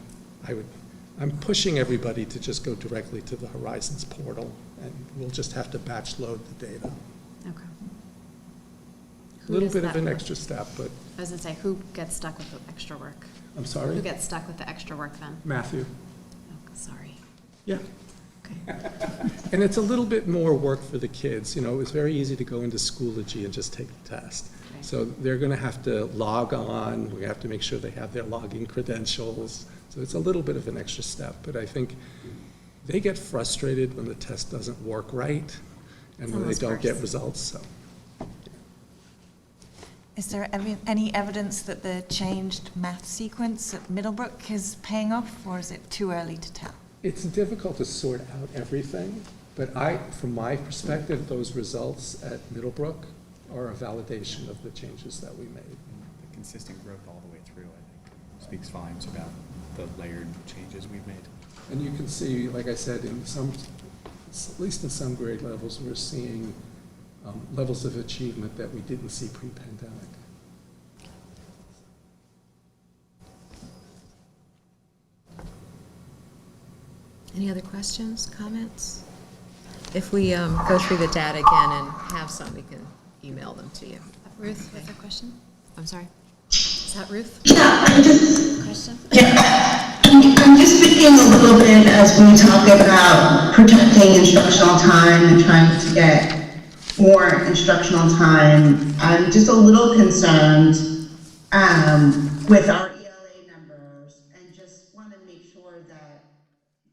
I'm pushing everybody to just go directly to the Horizons portal, and we'll just have to batch load the data. Okay. A Who little does bit of that an work? extra step, but, I was gonna say, who gets stuck with the extra work? I'm sorry? Who gets stuck with the extra work then? Matthew? Oh, sorry. Yeah. Okay. And it's a little bit more work for the kids. You know, it was very easy to go into Schoology and just take the test. Okay. So they're going to have to log on. We have to make sure they have their login credentials. So it's a little bit of an extra step. But I think they get frustrated when the test doesn't work right and It's when they almost don't get worse. results. So Is there any evidence that the changed math sequence at Middlebrook is paying off, or is it too early to tell? it's difficult to sort out everything. But from my perspective, those results at Middlebrook are a validation of the changes that we made. The consistent growth all the way through, I think, speaks volumes about the layered changes we've made. And you can see, like I said, in some, at least in some grade levels, we're seeing levels of achievement that we didn't see pre-pandemic. Any other questions, comments? If we go through the data again and have some, we can email them to you. Ruth, with a question? I'm sorry? Is that Ruth? Yeah, Question? I'm just thinking a little bit as we talk about protecting instructional time and trying to get more instructional time. I'm just a little concerned with our ELA numbers, and just want to make sure that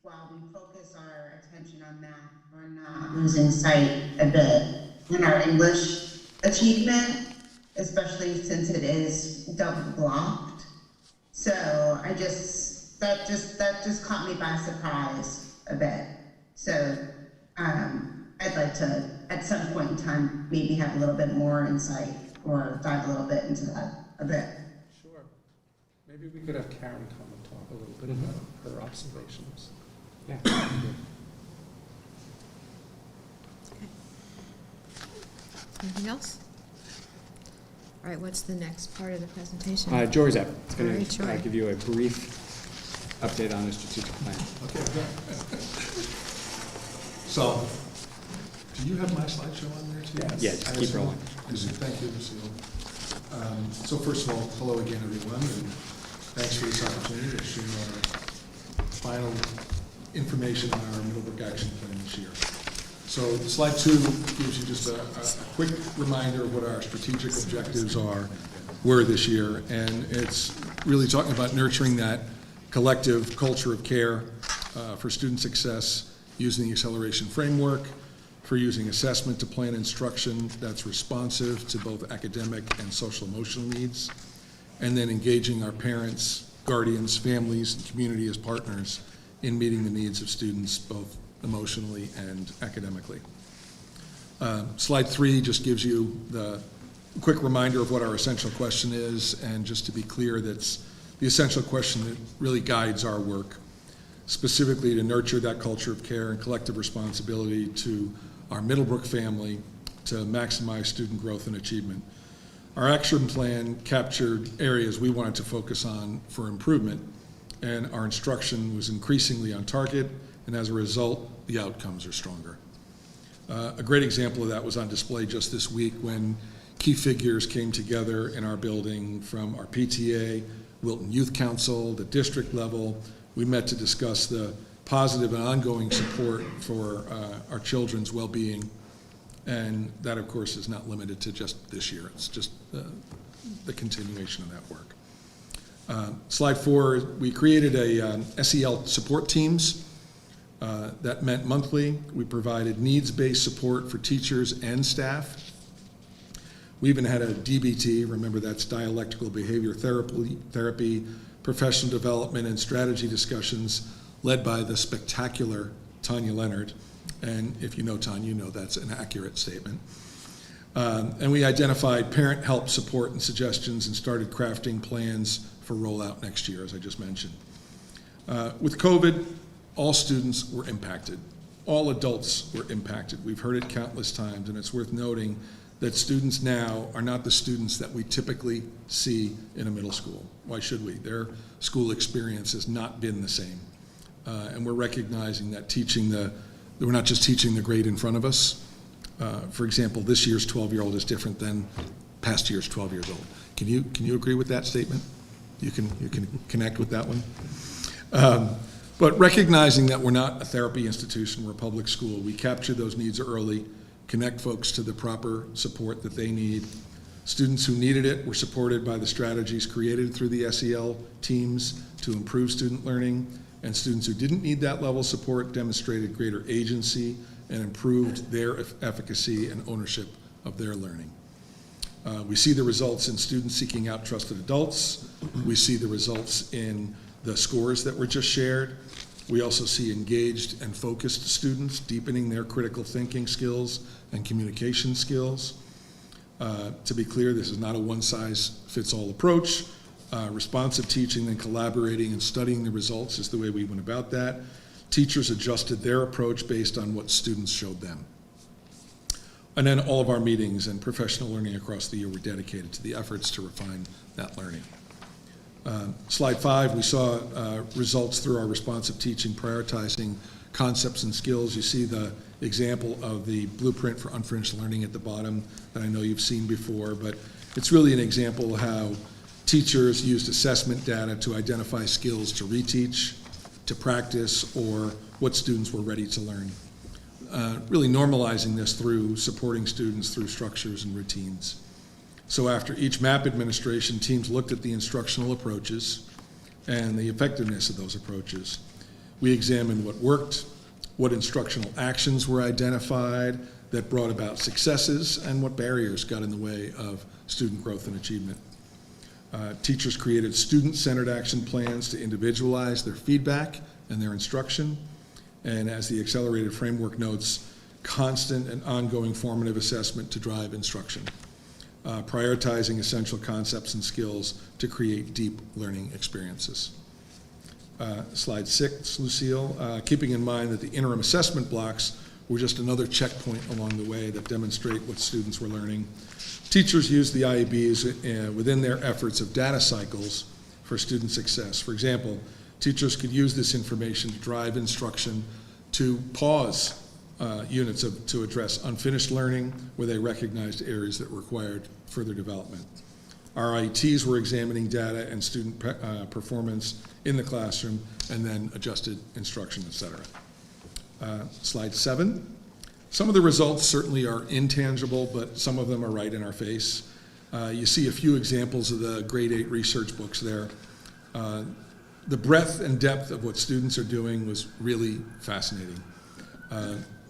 while we focus our attention on math, we're not losing sight a bit in our English achievement, especially since it is double blocked. So that just caught me by surprise a bit. So I'd like to, at some point in time, maybe have a little bit more insight or dive a little bit into that a bit. Sure. Maybe we could have Karen come and talk a little bit about her observations. Yeah. Anything else? All right, what's the next part of the presentation? Jory's up. It's All going right, to Jory. give you a brief update on the strategic plan. Okay. So, do you have my slideshow on there too? Yeah, just keep rolling. Thank you, Lucille. So first of all, hello again, everyone, and thanks for this opportunity to share our final information on our Middlebrook Action Plan this year. So slide 2 gives you just a quick reminder of what our strategic objectives were this year, and it's really talking about nurturing that collective culture of care for student success using the acceleration framework, for using assessment to plan instruction that's responsive to both academic and social emotional needs, and then engaging our parents, guardians, families, and community as partners in meeting the needs of students both emotionally and academically. Slide 3 just gives you the quick reminder of what our essential question is, and just to be clear, that's the essential question that really guides our work, specifically to nurture that culture of care and collective responsibility to our Middlebrook family to maximize student growth and achievement. Our action plan captured areas we wanted to focus on for improvement, and our instruction was increasingly on target, and as a result, the outcomes are stronger. A great example of that was on display just this week when key figures came together in our building from our PTA, Wilton Youth Council, the district level. We met to discuss the positive and ongoing support for our children's well-being, and that, of course, is not limited to just this year. It's just the continuation of that work. Slide 4, we created a SEL support teams that met monthly. We provided needs-based support for teachers and staff. We even had a DBT, remember that's dialectical behavior therapy, professional development and strategy discussions led by the spectacular Tanya Leonard And if you know Tanya, you know that's an accurate statement. And we identified parent help, support, and suggestions and started crafting plans for rollout next year, as I just mentioned. With COVID, all students were impacted. All adults were impacted. We've heard it countless times, and it's worth noting that students now are not the students that we typically see in a middle school. Why should we? Their school experience has not been the same. And we're recognizing that we're not just teaching the grade in front of us. For example, this year's 12-year-old is different than past year's 12 years old. Can you agree with that statement? You can connect with that one? But recognizing that we're not a therapy institution, we're a public school, we capture those needs early, connect folks to the proper support that they need. Students who needed it were supported by the strategies created through the SEL teams to improve student learning, and students who didn't need that level of support demonstrated greater agency and improved their efficacy and ownership of their learning. We see the results in students seeking out trusted adults. We see the results in the scores that were just shared. We also see engaged and focused students deepening their critical thinking skills and communication skills. To be clear, this is not a one-size-fits-all approach. Responsive teaching and collaborating and studying the results is the way we went about that. Teachers adjusted their approach based on what students showed them. And then all of our meetings and professional learning across the year were dedicated to the efforts to refine that learning. Slide 5, we saw results through our responsive teaching, prioritizing concepts and skills. You see the example of the blueprint for unfinished learning at the bottom that I know you've seen before, but it's really an example of how teachers used assessment data to identify skills to reteach, to practice, or what students were ready to learn. Really normalizing this through supporting students through structures and routines. So after each MAP administration, teams looked at the instructional approaches and the effectiveness of those approaches. We examined what worked, what instructional actions were identified that brought about successes, and what barriers got in the way of student growth and achievement. Teachers created student-centered action plans to individualize their feedback and their instruction. And as the accelerated framework notes, constant and ongoing formative assessment to drive instruction. Prioritizing essential concepts and skills to create deep learning experiences. Slide 6, Lucille. Keeping in mind that the interim assessment blocks were just another checkpoint along the way that demonstrate what students were learning. Teachers used the IEBs within their efforts of data cycles for student success. For example, teachers could use this information to drive instruction, to pause units to address unfinished learning where they recognized areas that required further development. Our IETs were examining data and student performance in the classroom and then adjusted instruction, et cetera. Slide 7. Some of the results certainly are intangible, but some of them are right in our face. You see a few examples of the grade 8 research books there. The breadth and depth of what students are doing was really fascinating.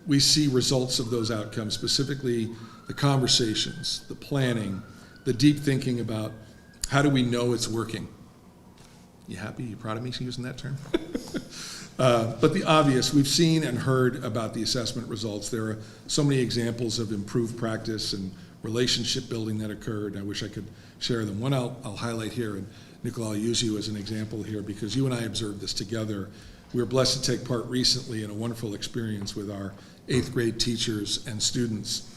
We see results of those outcomes, specifically the conversations, the planning, the deep thinking about how do we know it's working. You happy? You proud of me using that term? But the obvious, we've seen and heard about the assessment results. There are so many examples of improved practice and relationship building that occurred. I wish I could share them. One I'll highlight here, and Nicola, I'll use you as an example here because you and I observed this together. We were blessed to take part recently in a wonderful experience with our 8th grade teachers and students.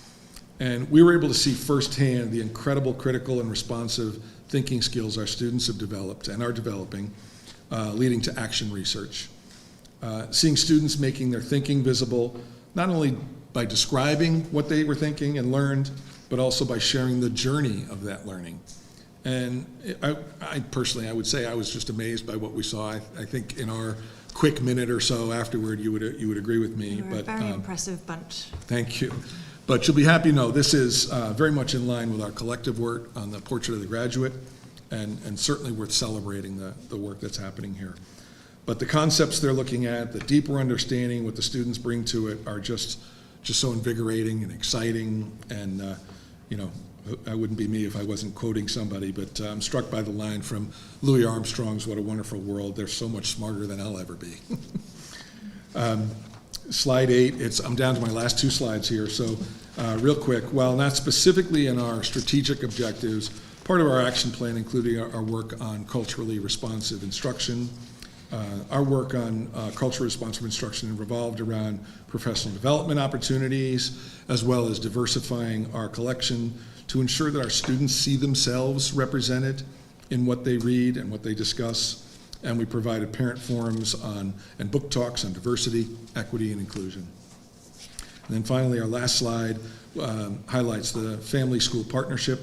And we were able to see firsthand the incredible critical and responsive thinking skills our students have developed and are developing, leading to action research. Seeing students making their thinking visible, not only by describing what they were thinking and learned, but also by sharing the journey of that learning. And I personally, I would say I was just amazed by what we saw. I think in our quick minute or so afterward, you would agree with me. You were a very impressive bunch. Thank you. But you'll be happy to know this is very much in line with our collective work on the Portrait of the Graduate, and certainly worth celebrating the work that's happening here. But the concepts they're looking at, the deeper understanding what the students bring to it are just so invigorating and exciting. And you know, I wouldn't be me if I wasn't quoting somebody, but I'm struck by the line from Louis Armstrong's "What a Wonderful World." They're so much smarter than I'll ever be. slide 8, I'm down to my last 2 slides here, so real quick, while not specifically in our strategic objectives, part of our action plan included our work on culturally responsive instruction. Our work on culturally responsive instruction revolved around professional development opportunities, as well as diversifying our collection to ensure that our students see themselves represented in what they read and what they discuss. And we provided parent forums and book talks on diversity, equity, and inclusion. And then finally, our last slide highlights the family-school partnership.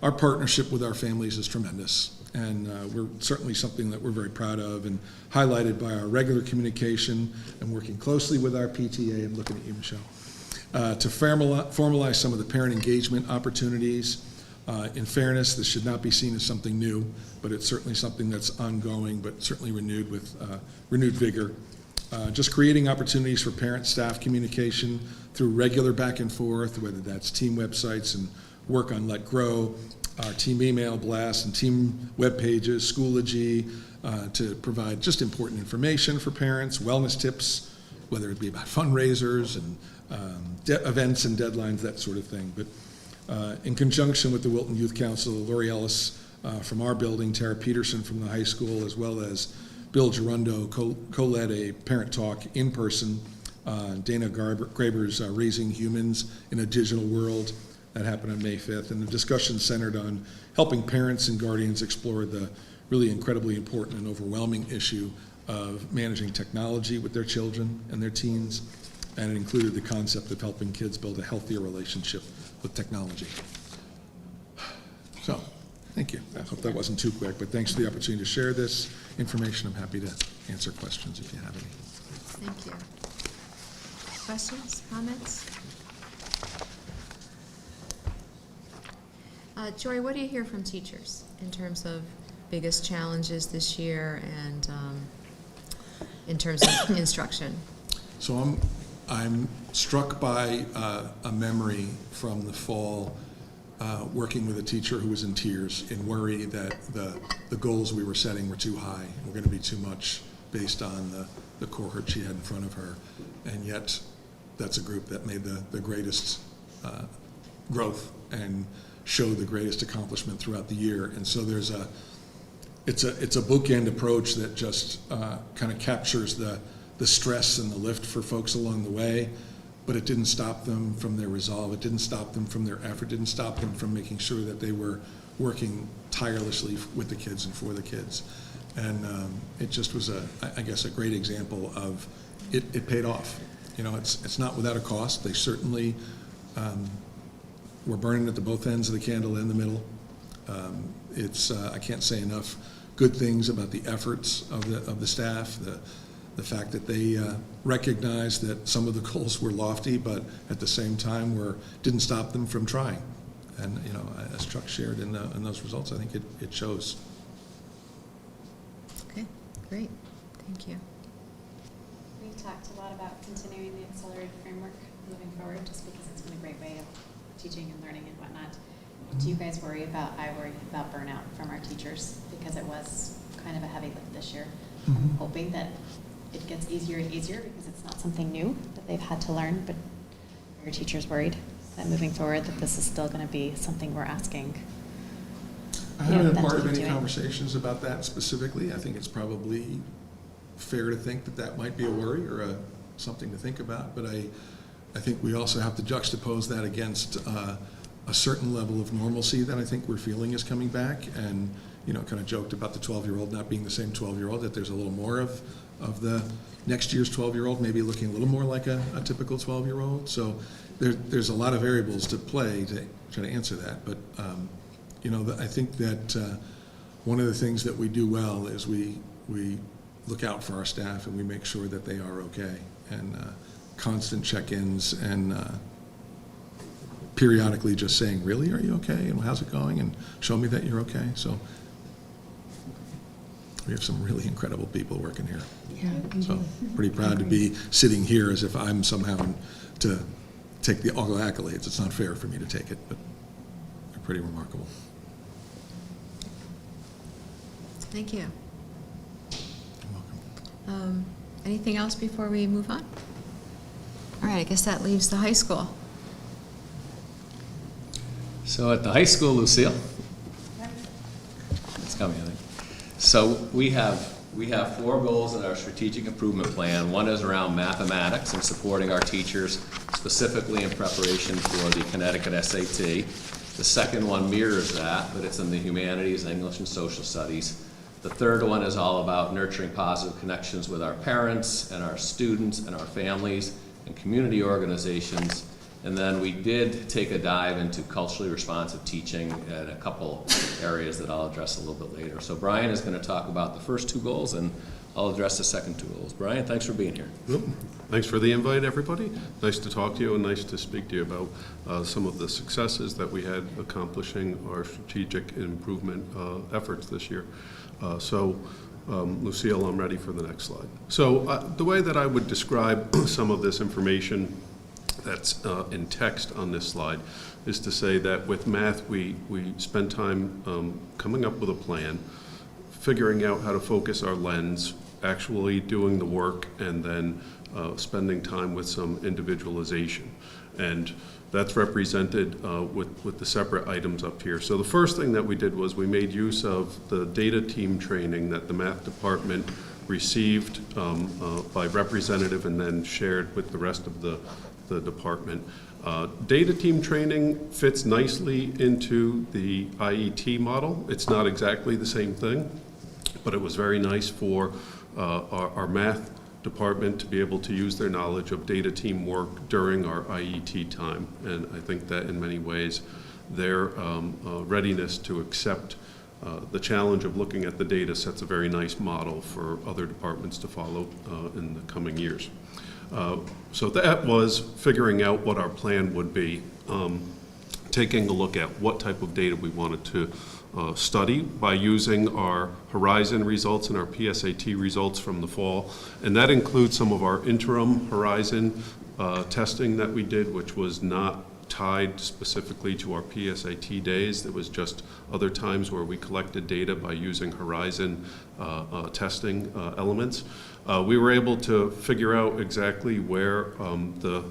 Our partnership with our families is tremendous, and we're certainly something that we're very proud of, and highlighted by our regular communication and working closely with our PTA. I'm looking at you, Michelle, to formalize some of the parent engagement opportunities. In fairness, this should not be seen as something new, but it's certainly something that's ongoing, but certainly renewed with renewed vigor. Just creating opportunities for parent-staff communication through regular back and forth, whether that's team websites and work on Let Grow, our team email blasts and team web pages, Schoology, to provide just important information for parents, wellness tips, whether it be about fundraisers and events and deadlines, that sort of thing. But in conjunction with the Wilton Youth Council, Lori Ellis from our building, Tara Peterson from the high school, as well as Bill Gerundo co-led a parent talk in person. Dana Graber's Raising Humans in a Digital World. That happened on May 5th. And the discussion centered on helping parents and guardians explore the really incredibly important and overwhelming issue of managing technology with their children and their teens. And it included the concept of helping kids build a healthier relationship with technology. So, thank you. I hope that wasn't too quick, but thanks for the opportunity to share this information. I'm happy to answer questions if you have any. Thank you. Questions, comments? Joy, what do you hear from teachers in terms of biggest challenges this year and in terms of instruction? So I'm struck by a memory from the fall, working with a teacher who was in tears in worry that the goals we were setting were too high, were going to be too much based on the cohort she had in front of her. And yet, that's a group that made the greatest growth and showed the greatest accomplishment throughout the year. And so it's a bookend approach that just kind of captures the stress and the lift for folks along the way, but it didn't stop them from their resolve. It didn't stop them from their effort. It didn't stop them from making sure that they were working tirelessly with the kids and for the kids. And it just was I guess, a great example of it paid off. You know, it's not without a cost. They certainly were burning at the both ends of the candle in the middle. I can't say enough good things about the efforts of the staff, the fact that they recognized that some of the goals were lofty, but at the same time didn't stop them from trying. And you know, as Chuck shared in those results, I think it shows. Okay, great, thank you. We've talked a lot about continuing the accelerated framework moving forward, just because it's been a great way of teaching and learning and whatnot. Do you guys worry about, I worry about burnout from our teachers, because it was kind of a heavy lift this year. I'm hoping that it gets easier and easier because it's not something new that they've had to learn, but are your teachers worried that moving forward that this is still going to be something we're asking? I haven't been part of any conversations about that specifically. I think it's probably fair to think that might be a worry or something to think about, but I think we also have to juxtapose that against a certain level of normalcy that I think we're feeling is coming back. And you know, kind of joked about the 12-year-old not being the same 12-year-old, that there's a little more of the next year's 12-year-old maybe looking a little more like a typical 12-year-old. So there's a lot of variables to play to try to answer that. But you know, I think that one of the things that we do well is we look out for our staff and we make sure that they are okay, and constant check-ins and periodically just saying, really, are you okay? And how's it going? And show me that you're okay. So we have some really incredible people working here. Yeah. So pretty proud to be sitting here as if I'm somehow to take all the accolades. It's not fair for me to take it, but they're pretty remarkable. Thank you. You're welcome. Anything else before we move on? All right, I guess that leaves the high school. So at the high school, Lucille? It's coming, I think. So we have 4 goals in our strategic improvement plan. One is around mathematics and supporting our teachers specifically in preparation for the Connecticut SAT. The second one mirrors that, but it's in the humanities, English, and social studies. The third one is all about nurturing positive connections with our parents and our students and our families and community organizations. And then we did take a dive into culturally responsive teaching at a couple areas that I'll address a little bit later. So Brian is going to talk about the first 2 goals, and I'll address the second 2 goals. Brian, thanks for being here. Yep. Thanks for the invite, everybody. Nice to talk to you and nice to speak to you about some of the successes that we had accomplishing our strategic improvement efforts this year. Lucille, I'm ready for the next slide. So the way that I would describe some of this information that's in text on this slide is to say that with math, we spend time coming up with a plan, figuring out how to focus our lens, actually doing the work, and then spending time with some individualization. And that's represented with the separate items up here. So the first thing that we did was we made use of the data team training that the math department received by representative and then shared with the rest of the department. Data team training fits nicely into the IET model. It's not exactly the same thing, but it was very nice for our math department to be able to use their knowledge of data team work during our IET time. And I think that in many ways their readiness to accept the challenge of looking at the data sets a very nice model for other departments to follow in the coming years. So that was figuring out what our plan would be, taking a look at what type of data we wanted to study by using our Horizon results and our PSAT results from the fall. And that includes some of our interim Horizon testing that we did, which was not tied specifically to our PSAT days. There was just other times where we collected data by using Horizon testing elements. We were able to figure out exactly where the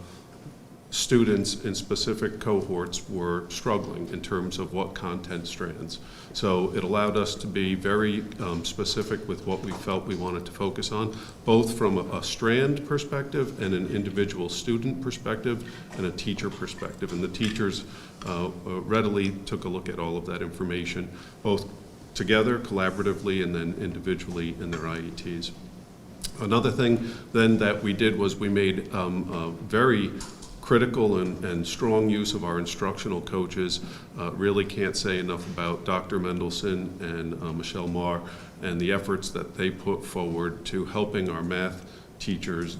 students in specific cohorts were struggling in terms of what content strands. So it allowed us to be very specific with what we felt we wanted to focus on, both from a strand perspective and an individual student perspective and a teacher perspective. And the teachers readily took a look at all of that information, both together, collaboratively, and then individually in their IETs. Another thing then that we did was we made very critical and strong use of our instructional coaches. Really can't say enough about Dr. Mendelson and Michelle Marr and the efforts that they put forward to helping our math teachers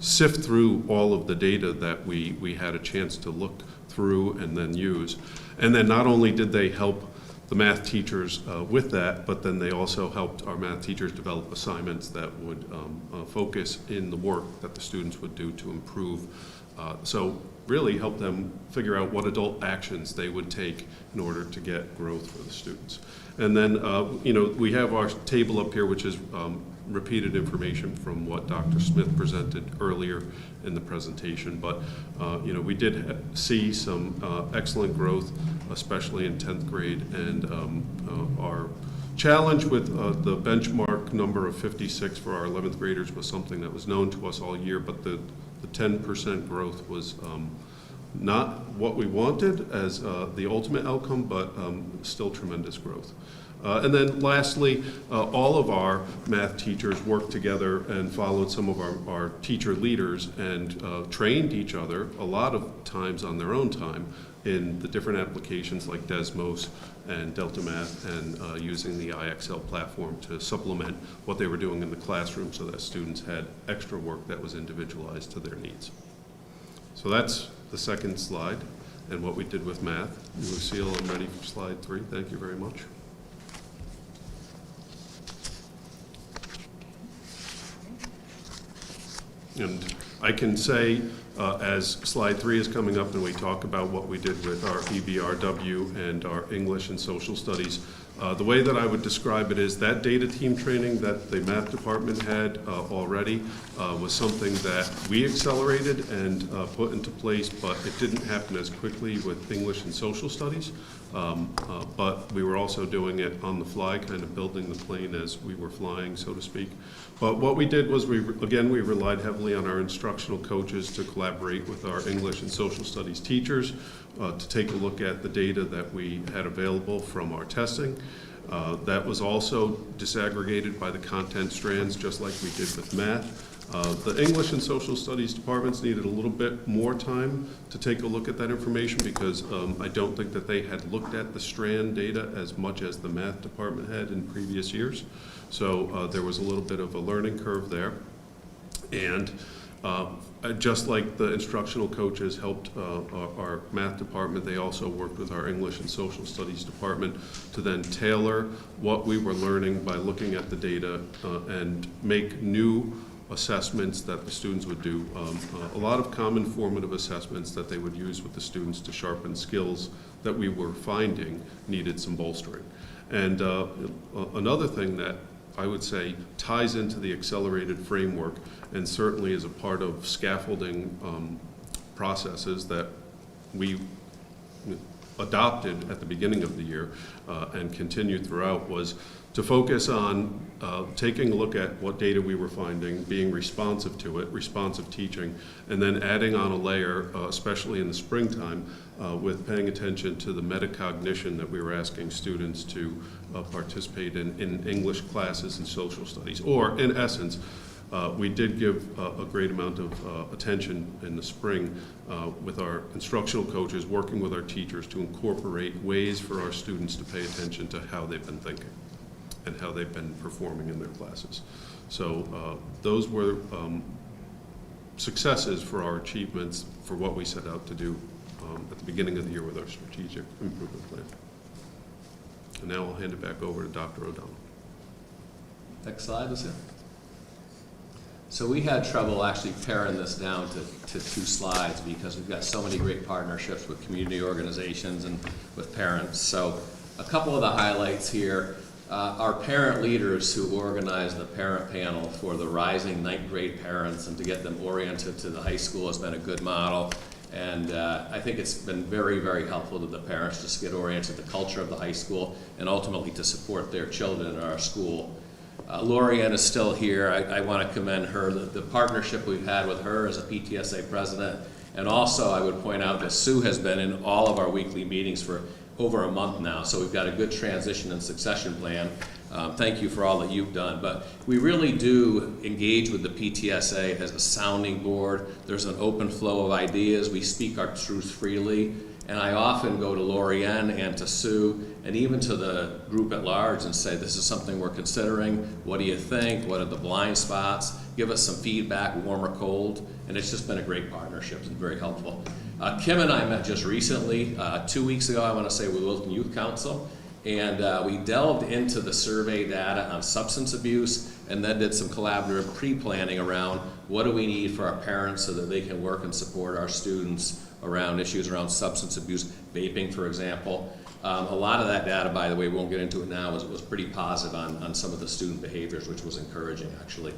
sift through all of the data that we had a chance to look through and then use. And then not only did they help the math teachers with that, but then they also helped our math teachers develop assignments that would focus in the work that the students would do to improve. So really help them figure out what adult actions they would take in order to get growth for the students. And then, we have our table up here, which is repeated information from what Dr. Smith presented earlier in the presentation. But, we did see some excellent growth, especially in 10th grade. And our challenge with the benchmark number of 56 for our 11th graders was something that was known to us all year, but the 10% growth was not what we wanted as the ultimate outcome, but still tremendous growth. And then lastly, all of our math teachers worked together and followed some of our teacher leaders and trained each other a lot of times on their own time in the different applications like Desmos and Delta Math and using the IXL platform to supplement what they were doing in the classroom so that students had extra work that was individualized to their needs. So that's the second slide and what we did with math. Lucille, I'm ready for slide 3. Thank you very much. And I can say as slide 3 is coming up and we talk about what we did with our EBRW and our English and social studies, the way that I would describe it is that data team training that the math department had already was something that we accelerated and put into place, but it didn't happen as quickly with English and social studies. But we were also doing it on the fly, kind of building the plane as we were flying, so to speak. But what we did was, we relied heavily on our instructional coaches to collaborate with our English and social studies teachers to take a look at the data that we had available from our testing. That was also disaggregated by the content strands, just like we did with math. The English and social studies departments needed a little bit more time to take a look at that information because I don't think that they had looked at the strand data as much as the math department had in previous years. So there was a little bit of a learning curve there. And just like the instructional coaches helped our math department, they also worked with our English and social studies department to then tailor what we were learning by looking at the data and make new assessments that the students would do. A lot of common formative assessments that they would use with the students to sharpen skills that we were finding needed some bolstering. And another thing that I would say ties into the accelerated framework and certainly is a part of scaffolding processes that we adopted at the beginning of the year and continued throughout was to focus on taking a look at what data we were finding, being responsive to it, responsive teaching, and then adding on a layer, especially in the springtime, with paying attention to the metacognition that we were asking students to participate in English classes and social studies. Or, in essence, we did give a great amount of attention in the spring with our instructional coaches, working with our teachers to incorporate ways for our students to pay attention to how they've been thinking and how they've been performing in their classes. So those were successes for our achievements for what we set out to do at the beginning of the year with our strategic improvement plan. And now I'll hand it back over to Dr. O'Donnell. Next slide, Lucia. So we had trouble actually paring this down to 2 slides because we've got so many great partnerships with community organizations and with parents. So a couple of the highlights here. Our parent leaders who organized the parent panel for the rising 9th grade parents and to get them oriented to the high school has been a good model. And I think it's been very, very helpful to the parents just to get oriented to the culture of the high school and ultimately to support their children in our school. Lorianne is still here. I want to commend her. The partnership we've had with her as a PTSA president. And also I would point out that Sue has been in all of our weekly meetings for over a month now, so we've got a good transition and succession plan. Thank you for all that you've done. But we really do engage with the PTSA as a sounding board. There's an open flow of ideas. We speak our truth freely. And I often go to Lorianne and to Sue and even to the group at large and say, this is something we're considering. What do you think? What are the blind spots? Give us some feedback, warm or cold. And it's just been a great partnership. It's been very helpful. Kim and I met just recently, 2 weeks ago, I want to say, with Wilton Youth Council. And we delved into the survey data on substance abuse and then did some collaborative pre-planning around what do we need for our parents so that they can work and support our students around issues around substance abuse, vaping, for example. A lot of that data, by the way, we won't get into it now, was pretty positive on some of the student behaviors, which was encouraging, actually.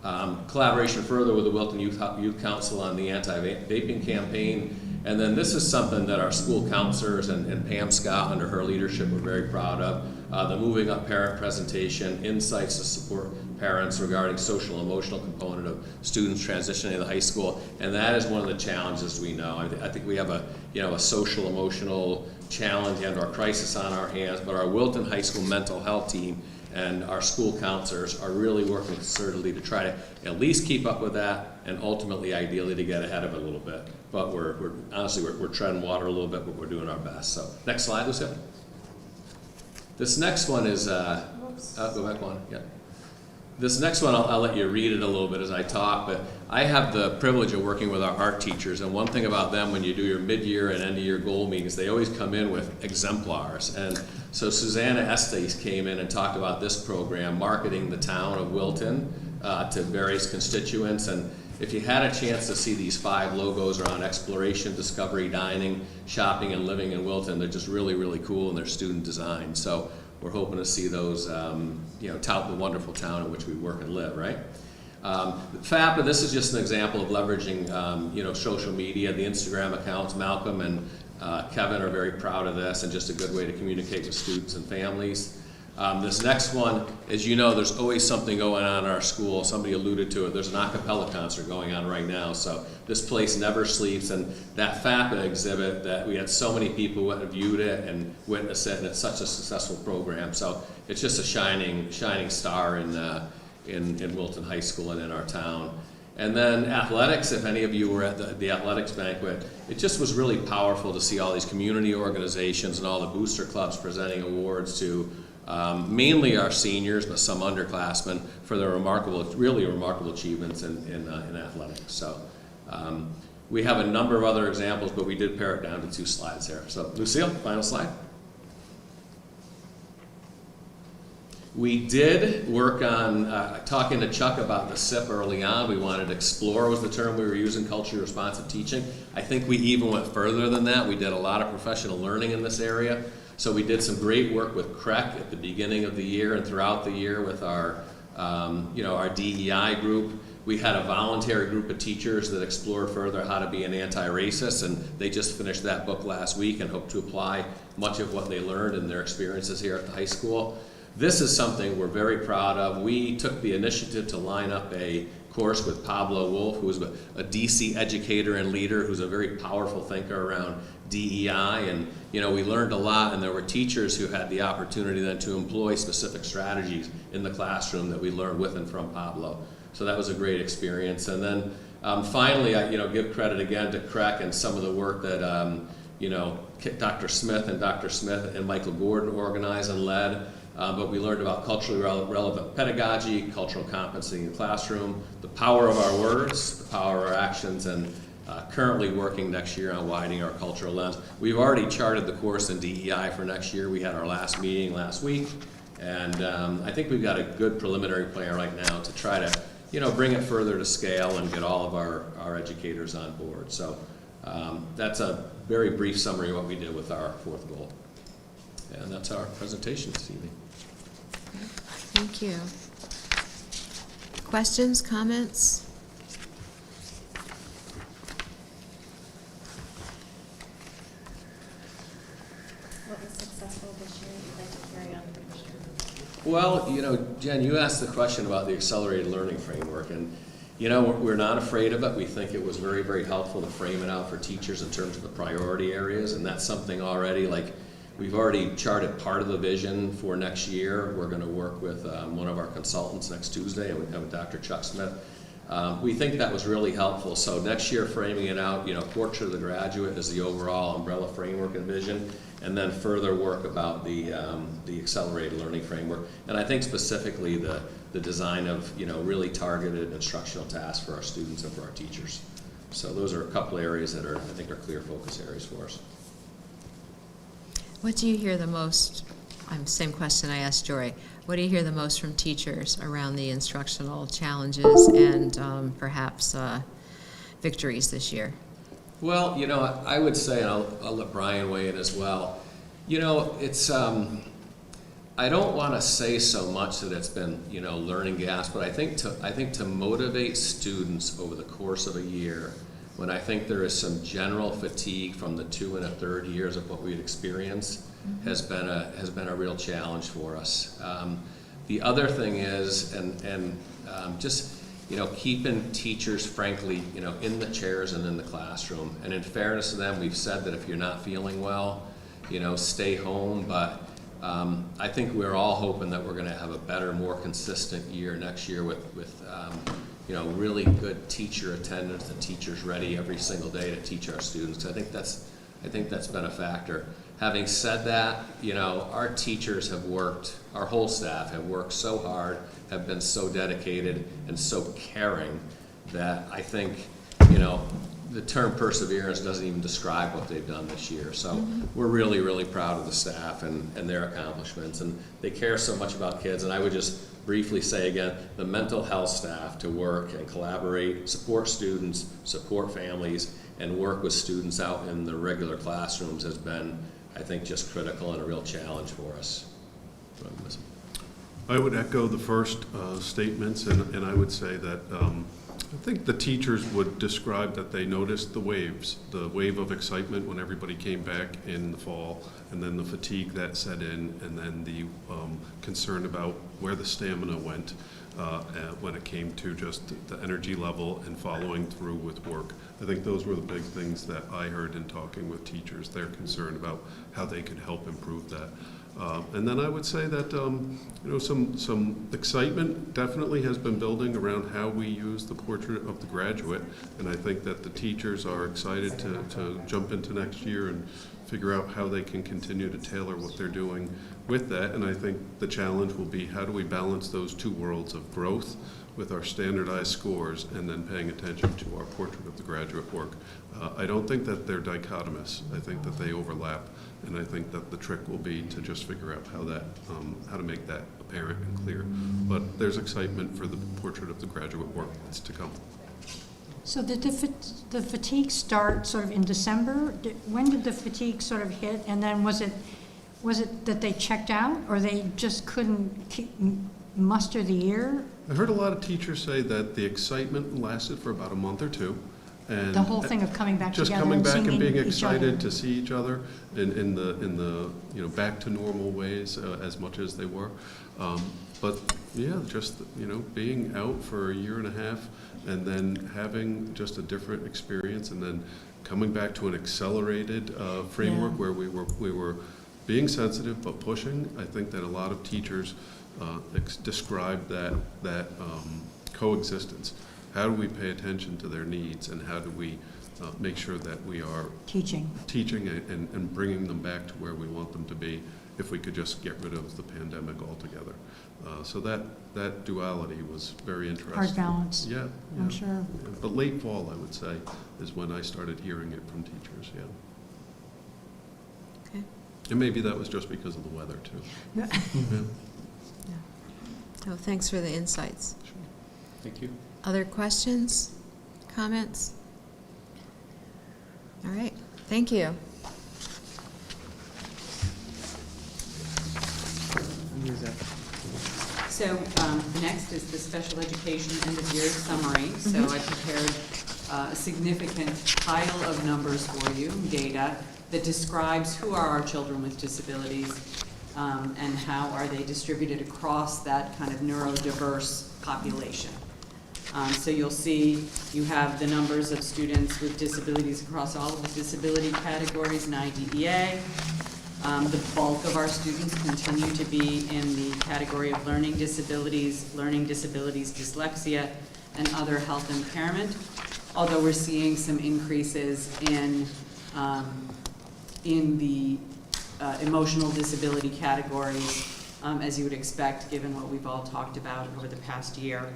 Collaboration further with the Wilton Youth Council on the anti-vaping campaign. And then this is something that our school counselors and Pam Scott, under her leadership, were very proud of. The Moving Up Parent presentation, insights to support parents regarding social and emotional component of students transitioning to high school. And that is one of the challenges we know. I think we have a social emotional challenge and our crisis on our hands, but our Wilton High School mental health team and our school counselors are really working concertedly to try to at least keep up with that and ultimately, ideally, to get ahead of it a little bit. But we're honestly treading water a little bit, but we're doing our best. So next slide, Lucia. This next one is, go back one, yeah. This next one, I'll let you read it a little bit as I talk, but I have the privilege of working with our art teachers, and one thing about them when you do your mid-year and end-of-year goal meetings, they always come in with exemplars. And so Susanna Estes came in and talked about this program, marketing the town of Wilton to various constituents, and if you had a chance to see these 5 logos around exploration, discovery, dining, shopping, and living in Wilton, they're just really, really cool, and they're student designed. So we're hoping to see those, tout the wonderful town in which we work and live, right? FAPA, this is just an example of leveraging, social media, the Instagram accounts. Malcolm and Kevin are very proud of this, and just a good way to communicate with students and families. This next one, as you know, there's always something going on in our school. Somebody alluded to it. There's an a cappella concert going on right now, so this place never sleeps. And that FAPA exhibit, that we had so many people who viewed it and witnessed it, and it's such a successful program. So it's just a shining star in Wilton High School and in our town. And then athletics, if any of you were at the athletics banquet, it just was really powerful to see all these community organizations and all the booster clubs presenting awards to mainly our seniors, but some underclassmen for their really remarkable achievements in athletics. So we have a number of other examples, but we did pare it down to 2 slides here. So Lucille, final slide. We did work on talking to Chuck about the SIP early on. We wanted to explore, was the term we were using, culturally responsive teaching. I think we even went further than that. We did a lot of professional learning in this area. So we did some great work with CREC at the beginning of the year and throughout the year with our DEI group. We had a voluntary group of teachers that explored further how to be an anti-racist, and they just finished that book last week and hope to apply much of what they learned in their experiences here at the high school. This is something we're very proud of. We took the initiative to line up a course with Pablo Wolf, who is a DC educator and leader who's a very powerful thinker around DEI, and we learned a lot, and there were teachers who had the opportunity then to employ specific strategies in the classroom that we learned with and from Pablo. So that was a great experience. And then finally, I give credit again to CREC and some of the work that Dr. Smith and Michael Gordon organized and led. But we learned about culturally relevant pedagogy, cultural competency in the classroom, the power of our words, the power of our actions, and currently working next year on widening our cultural lens. We've already charted the course in DEI for next year. We had our last meeting last week, and I think we've got a good preliminary plan right now to try to bring it further to scale and get all of our educators on board. So that's a very brief summary of what we did with our 4th goal. And that's our presentation this evening. Thank you. Questions, comments? What was successful this year you'd like to carry on for next year? Well, Jen, you asked the question about the accelerated learning framework, and we're not afraid of it. We think it was very, very helpful to frame it out for teachers in terms of the priority areas, and that's something already, we've already charted part of the vision for next year. We're going to work with one of our consultants next Tuesday, and we have Dr. Chuck Smith. We think that was really helpful. So next year, framing it out, Portrait of the Graduate is the overall umbrella framework and vision, and then further work about the accelerated learning framework. And I think specifically the design of really targeted instructional tasks for our students and for our teachers. So those are a couple areas that I think are clear focus areas for us. What do you hear the most? Same question I asked Jory. What do you hear the most from teachers around the instructional challenges and perhaps victories this year? Well, I would say, and I'll let Brian weigh in as well. It's I don't want to say so much that it's been learning gaps, but I think to motivate students over the course of a year, when I think there is some general fatigue from the 2 and a third years of what we'd experienced, has been a real challenge for us. The other thing is, just keeping teachers, frankly, in the chairs and in the classroom. And in fairness to them, we've said that if you're not feeling well, stay home. But I think we're all hoping that we're going to have a better, more consistent year next year with really good teacher attendance and teachers ready every single day to teach our students. I think that's been a factor. Having said that, our teachers have worked, our whole staff have worked so hard, have been so dedicated and so caring that I think, the term perseverance doesn't even describe what they've done this year. So we're really, really proud of the staff and their accomplishments. And they care so much about kids. And I would just briefly say again, the mental health staff to work and collaborate, support students, support families, and work with students out in the regular classrooms has been, I think, just critical and a real challenge for us. I would echo the first statements, and I would say that I think the teachers would describe that they noticed the wave of excitement when everybody came back in the fall, and then the fatigue that set in, and then the concern about where the stamina went when it came to just the energy level and following through with work. I think those were the big things that I heard in talking with teachers, their concern about how they could help improve that. And then I would say that some excitement definitely has been building around how we use the portrait of the graduate, and I think that the teachers are excited to jump into next year and figure out how they can continue to tailor what they're doing with that. And I think the challenge will be, how do we balance those two worlds of growth with our standardized scores and then paying attention to our portrait of the graduate work. I don't think that they're dichotomous. I think that they overlap, and I think that the trick will be to just figure out how to make that apparent and clear. But there's excitement for the portrait of the graduate work that's to come. So did the fatigue start sort of in December? When did the fatigue sort of hit? And then was it that they checked out, or they just couldn't muster the year? I heard a lot of teachers say that the excitement lasted for about a month or two. And the whole thing of coming back just together coming and back seeing and being each excited other. to see each other in the back to normal ways as much as they were. But yeah, just being out for a year and a half and then having just a different experience and then coming back to an accelerated framework where we were being sensitive but pushing. I think that a lot of teachers described that coexistence. How do we pay attention to their needs, and how do we make sure that we are teaching and bringing them back to where we want them to be if we could just get rid of the pandemic altogether. So that duality was very interesting. Hard balance. Yeah. I'm sure. Yeah. But late fall, I would say, is when I started hearing it from teachers, Okay. And maybe that was just because of the weather, too. Yeah. Oh, thanks for the insights. Sure. Thank you. Other questions, comments? All right, thank you. So next is the special education end of year summary. So I prepared a significant pile of numbers for you, data, that describes who are our children with disabilities and how are they distributed across that kind of neurodiverse population. So you'll see you have the numbers of students with disabilities across all of the disability categories in IDEA. The bulk of our students continue to be in the category of learning disabilities, dyslexia, and other health impairment, although we're seeing some increases in the emotional disability categories, as you would expect, given what we've all talked about over the past year.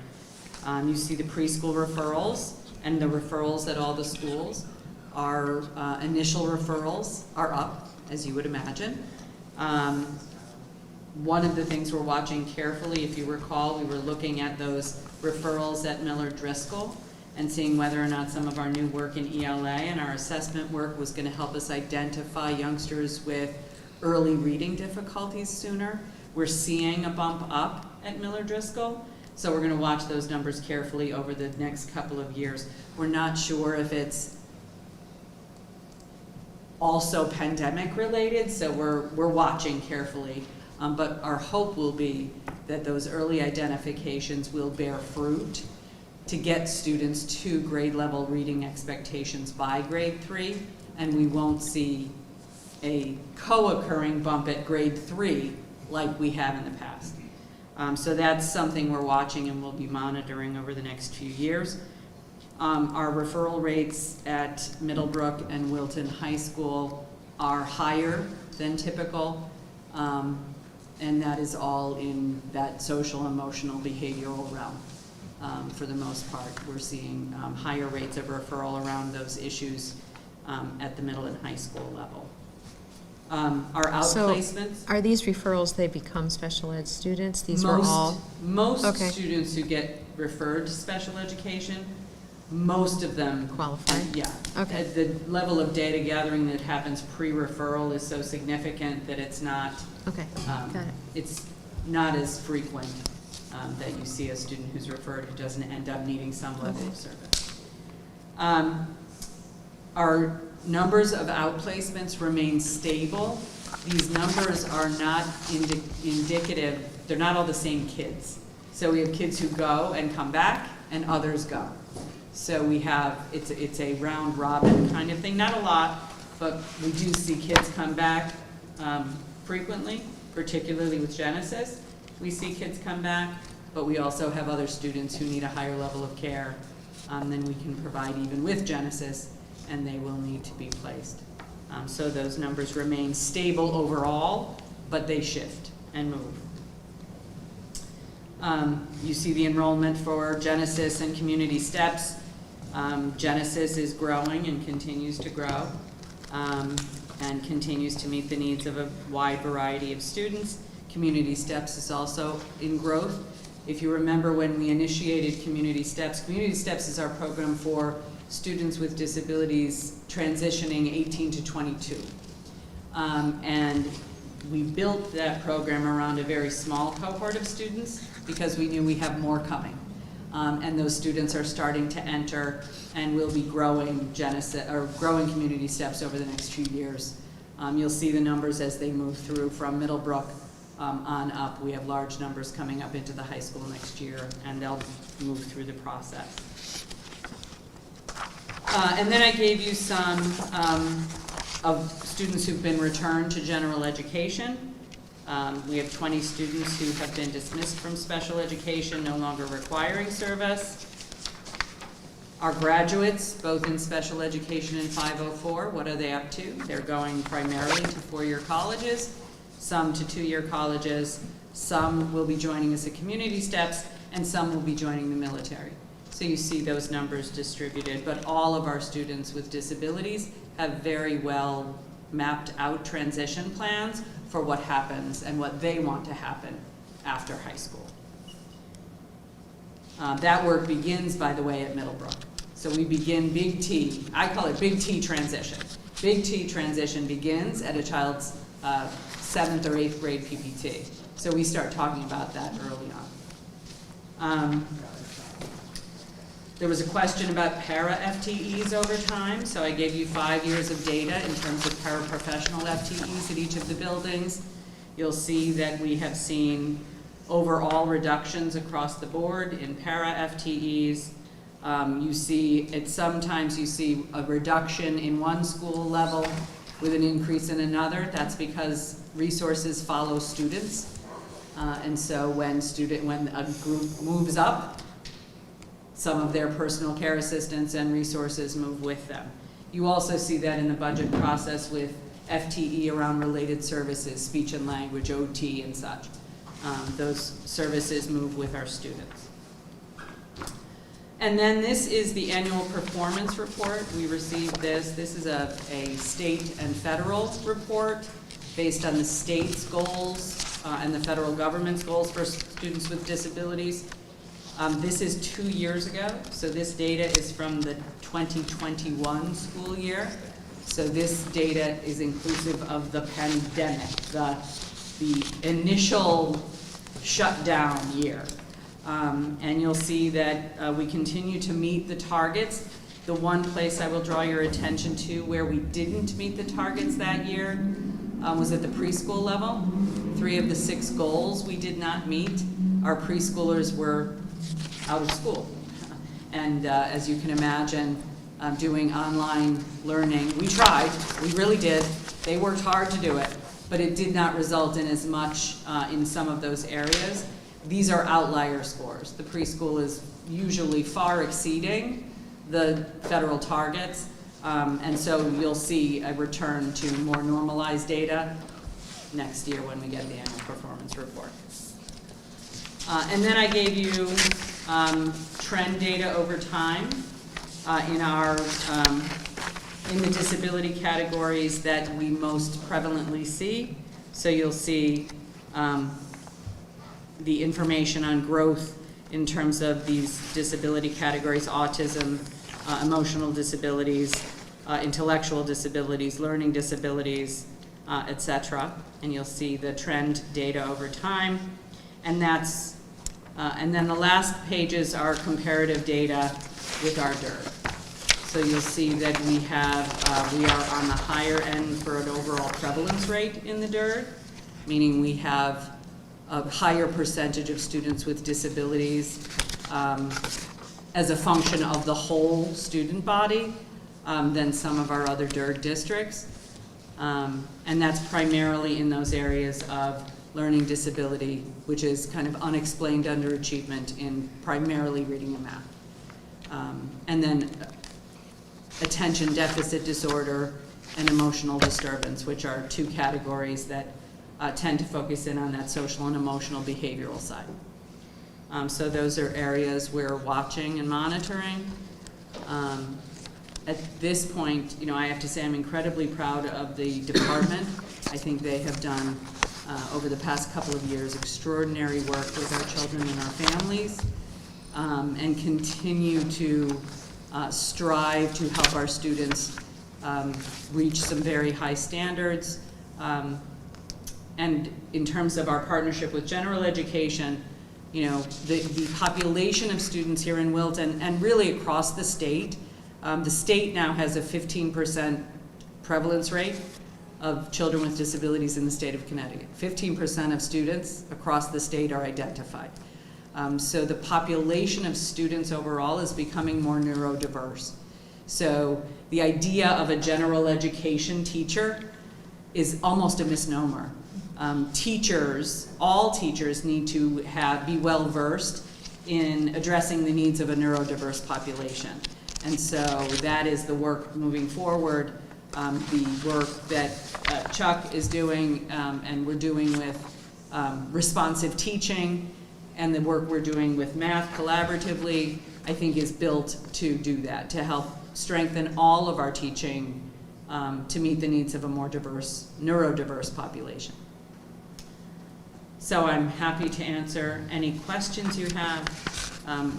You see the preschool referrals and the referrals at all the schools. Our initial referrals are up, as you would imagine. One of the things we're watching carefully, if you recall, we were looking at those referrals at Miller Driscoll and seeing whether or not some of our new work in ELA and our assessment work was going to help us identify youngsters with early reading difficulties sooner. We're seeing a bump up at Miller Driscoll. So we're going to watch those numbers carefully over the next couple of years. We're not sure if it's also pandemic related, so we're watching carefully. But our hope will be that those early identifications will bear fruit to get students to grade level reading expectations by grade 3, and we won't see a co-occurring bump at grade 3 like we have in the past. So that's something we're watching and we'll be monitoring over the next few years. Our referral rates at Middlebrook and Wilton High School are higher than typical, and that is all in that social, emotional, behavioral realm. For the most part, we're seeing higher rates of referral around those issues at the middle and high school level. Our outplacements. So are these referrals, they become special ed students? These were all? Most Okay. students who get referred to special education, most of them qualify. Yeah. Okay. The level of data gathering that happens pre-referral is so significant that it's not. Okay. Got it. It's not as frequent that you see a student who's referred who doesn't end up needing some level of service. Our numbers of outplacements remain stable. These numbers are not indicative, they're not all the same kids. So we have kids who go and come back and others go. So we have, it's a round robin kind of thing, not a lot, but we do see kids come back frequently, particularly with Genesis. We see kids come back, but we also have other students who need a higher level of care than we can provide even with Genesis, and they will need to be placed. So those numbers remain stable overall, but they shift and move. You see the enrollment for Genesis and Community Steps. Genesis is growing and continues to grow and continues to meet the needs of a wide variety of students. Community Steps is also in growth. If you remember when we initiated Community Steps is our program for students with disabilities transitioning 18 to 22. And we built that program around a very small cohort of students because we knew we have more coming. And those students are starting to enter and will be growing growing Community Steps over the next few years. You'll see the numbers as they move through from Middlebrook on up. We have large numbers coming up into the high school next year, and they'll move through the process. And then I gave you some of students who've been returned to general education. We have 20 students who have been dismissed from special education, no longer requiring service. Our graduates, both in special education and 504, what are they up to? They're going primarily to four-year colleges, some to two-year colleges, some will be joining us at Community Steps, and some will be joining the military. So you see those numbers distributed, but all of our students with disabilities have very well mapped out transition plans for what happens and what they want to happen after high school. That work begins, by the way, at Middlebrook. So we begin Big T. I call it Big T transition. Big T transition begins at a child's 7th or 8th grade PPT. So we start talking about that early on. There was a question about para-FTEs over time, so I gave you 5 years of data in terms of paraprofessional FTEs at each of the buildings. You'll see that we have seen overall reductions across the board in para-FTEs. Sometimes you see a reduction in one school level with an increase in another. That's because resources follow students. And so when a group moves up, some of their personal care assistants and resources move with them. You also see that in the budget process with FTE around related services, speech and language, OT and such. Those services move with our students. And then this is the annual performance report. We received this. This is a state and federal report based on the state's goals and the federal government's goals for students with disabilities. This is 2 years ago, so this data is from the 2021 school year. So this data is inclusive of the pandemic, the initial shutdown year. And you'll see that we continue to meet the targets. The one place I will draw your attention to where we didn't meet the targets that year was at the preschool level. 3 of the 6 goals we did not meet. Our preschoolers were out of school. And as you can imagine, doing online learning, we tried, we really did. They worked hard to do it, but it did not result in as much in some of those areas. These are outlier scores. The preschool is usually far exceeding the federal targets, and so you'll see a return to more normalized data next year when we get the annual performance report. And then I gave you trend data over time in the disability categories that we most prevalently see. So you'll see the information on growth in terms of these disability categories: autism, emotional disabilities, intellectual disabilities, learning disabilities, etc. And you'll see the trend data over time. And that's, and then the last pages are comparative data with our DIRG. So you'll see that we are on the higher end for an overall prevalence rate in the DIRG, meaning we have a higher percentage of students with disabilities as a function of the whole student body than some of our other DIRG districts. And that's primarily in those areas of learning disability, which is kind of unexplained underachievement in primarily reading and math. And then attention deficit disorder and emotional disturbance, which are two categories that tend to focus in on that social and emotional behavioral side. So those are areas we're watching and monitoring. At this point, I have to say I'm incredibly proud of the department. I think they have done, over the past couple of years, extraordinary work with our children and our families, and continue to strive to help our students reach some very high standards. And in terms of our partnership with general education, the population of students here in Wilton and really across the state now has a 15% prevalence rate of children with disabilities in the state of Connecticut. 15% of students across the state are identified. So the population of students overall is becoming more neurodiverse. So the idea of a general education teacher is almost a misnomer. All teachers need to be well-versed in addressing the needs of a neurodiverse population. And so that is the work moving forward, the work that Chuck is doing and we're doing with responsive teaching, and the work we're doing with math collaboratively, I think is built to do that, to help strengthen all of our teaching to meet the needs of a more diverse, neurodiverse population. So I'm happy to answer any questions you have.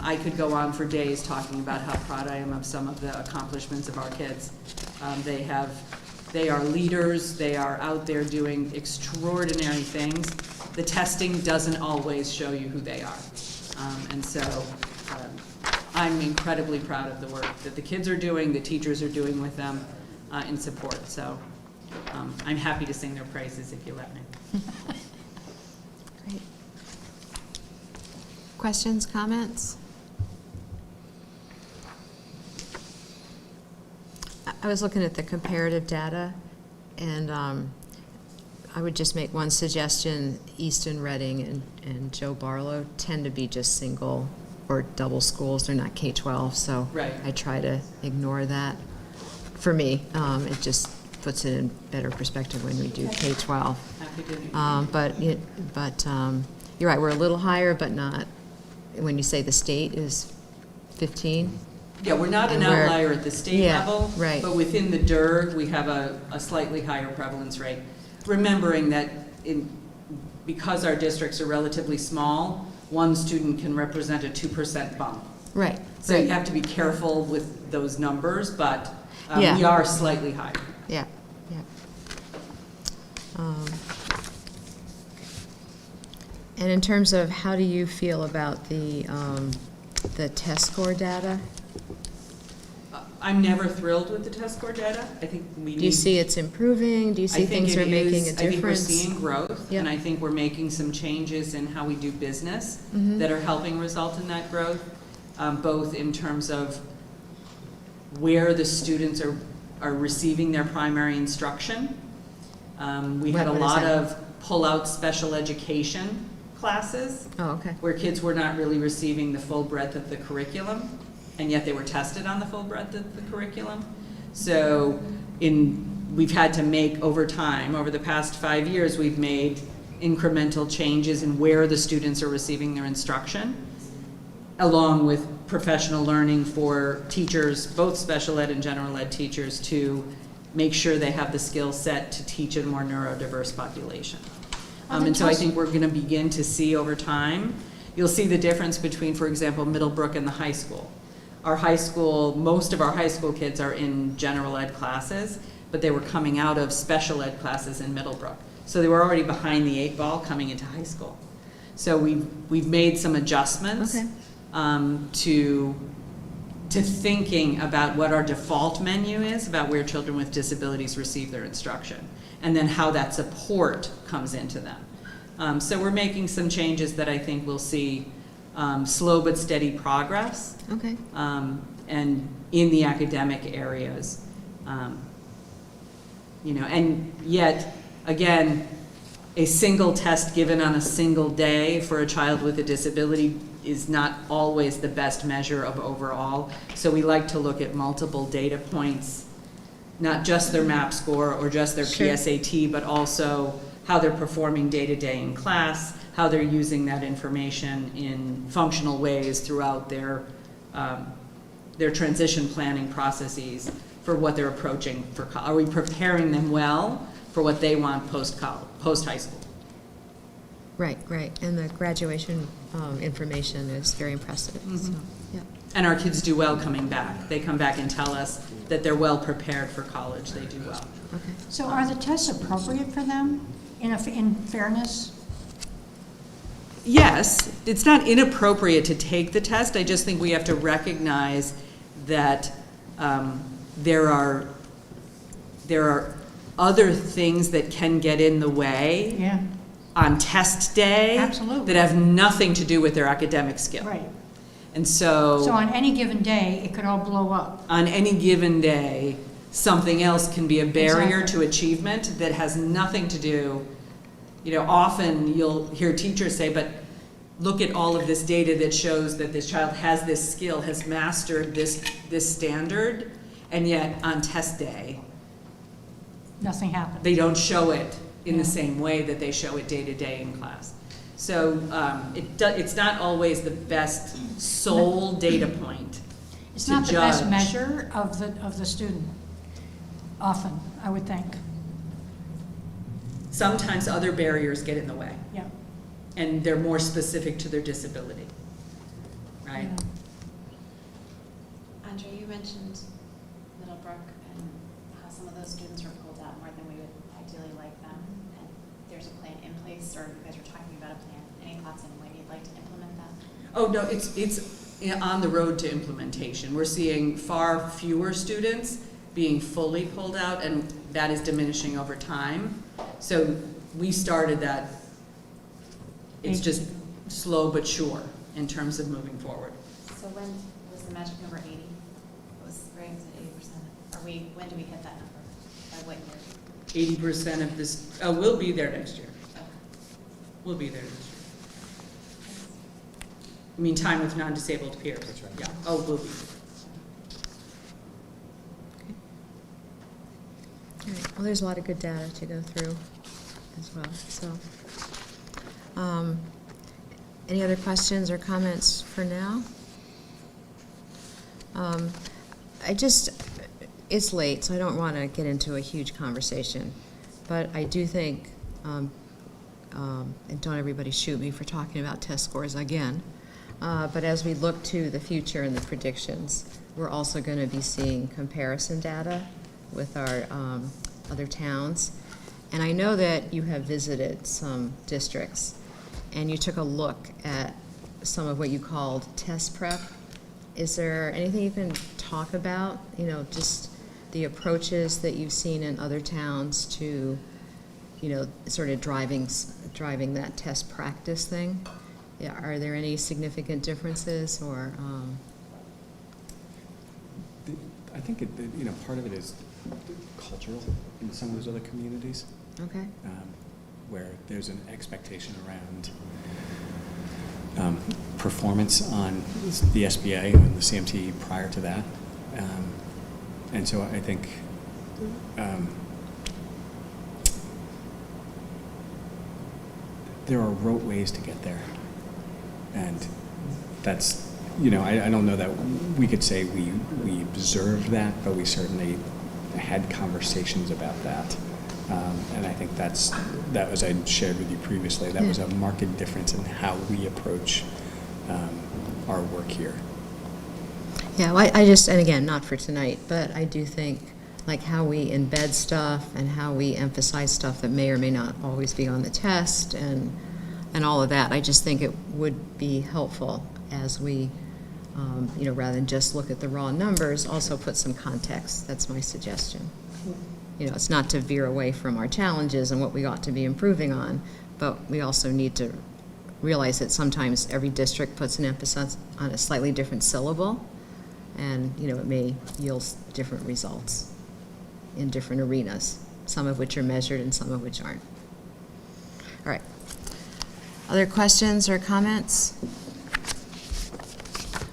I could go on for days talking about how proud I am of some of the accomplishments of our kids. They are leaders, they are out there doing extraordinary things. The testing doesn't always show you who they are. And so I'm incredibly proud of the work that the kids are doing, the teachers are doing with them in support. So I'm happy to sing their praises if you let me. Great. Questions, comments? I was looking at the comparative data, and I would just make one suggestion. Easton, Reading, and Joe Barlow tend to be just single or double schools. They're not K-12, so right. I try to ignore that. For me, it just puts it in better perspective when we do K-12. But you're right, we're a little higher, but not, when you say the state is 15? Yeah, we're not an outlier at the state level, right. But within the DIRG, we have a slightly higher prevalence rate. Remembering that because our districts are relatively small, one student can represent a 2% bump. Right. So you have to be careful with those numbers, but we are slightly higher. Yeah, yeah. And in terms of how do you feel about the test score data? I'm never thrilled with the test score data. I think we need. Do you see it's improving? Do you see things are making a difference? I think we're seeing growth, and I think we're making some changes in how we do business that are helping result in that growth, both in terms of where the students are receiving their primary instruction. We had a lot of pull-out special education classes where kids were not really receiving the full breadth of the curriculum, and yet they were tested on the full breadth of the curriculum. So we've had to make, over time, over the past 5 years, we've made incremental changes in where the students are receiving their instruction. along with professional learning for teachers, both special ed and general ed teachers, to make sure they have the skill set to teach a more neurodiverse population. And so I think we're going to begin to see over time, you'll see the difference between, for example, Middlebrook and the high school. Our high school, most of our high school kids are in general ed classes, but they were coming out of special ed classes in Middlebrook. So they were already behind the 8 ball coming into high school. So we've made some adjustments to thinking about what our default menu is, about where children with disabilities receive their instruction, and then how that support comes into them. So we're making some changes that I think we'll see slow but steady progress. Okay. And in the academic areas. You know, and yet, again, a single test given on a single day for a child with a disability is not always the best measure of overall. So we like to look at multiple data points, not just their MAP score or just their PSAT, but also how they're performing day to day in class, how they're using that information in functional ways throughout their transition planning processes for what they're approaching for. Are we preparing them well for what they want post-high school? Right, right. And the graduation information is very impressive. So, yeah. And our kids do well coming back. They come back and tell us that they're well prepared for college. They do well. Okay. So are the tests appropriate for them in fairness? Yes, it's not inappropriate to take the test. I just think we have to recognize that there are other things that can get in the way on test day that have nothing to do with their academic skill. Right. And so on any given day, it could all blow up. On any given day, something else can be a barrier to achievement that has nothing to do. You know, often you'll hear teachers say, but look at all of this data that shows that this child has this skill, has mastered this standard, and yet on test day, nothing happens. They don't show it in the same way that they show it day to day in class. So it's not always the best sole data point. It's to not the judge. best measure of the student, often, I would think. Sometimes other barriers get in the way. Yeah. And they're more specific to their disability, right? Andre, you mentioned Middlebrook and how some of those students were pulled out more than we would ideally like them. And there's a plan in place, or you guys are talking about a plan. Any thoughts on when you'd like to implement that? Oh, no, it's on the road to implementation. We're seeing far fewer students being fully pulled out, and that is diminishing over time. So we started that. It's just slow but sure in terms of moving forward. So when was the magic number 80? Was it 80%? When do we hit that number? By what year? 80% of this, we'll be there next year. We'll be there next year. I mean, time with non-disabled peers. That's right. Yeah. Oh, we'll be. All right. Well, there's a lot of good data to go through as well. So, any other questions or comments for now? It's late, so I don't want to get into a huge conversation, but I do think, and don't everybody shoot me for talking about test scores again, but as we look to the future and the predictions, we're also going to be seeing comparison data with our other towns. And I know that you have visited some districts, and you took a look at some of what you called test prep. Is there anything you can talk about, just the approaches that you've seen in other towns to, sort of driving that test practice thing? Yeah, are there any significant differences, or? I think part of it is cultural in some of those other communities. Okay. Where there's an expectation around performance on the SBA and the CMT prior to that. And so I think there are rote ways to get there. And that's I don't know that we could say we observed that, but we certainly had conversations about that. And I think that, as I shared with you previously, that was a marked difference in how we approach our work here. Yeah, well, I just, and again, not for tonight, but I do think like how we embed stuff and how we emphasize stuff that may or may not always be on the test and all of that. I just think it would be helpful as we, rather than just look at the raw numbers, also put some context. That's my suggestion. It's not to veer away from our challenges and what we ought to be improving on, but we also need to realize that sometimes every district puts an emphasis on a slightly different syllable, and it may yield different results in different arenas, some of which are measured and some of which aren't. All right. Other questions or comments?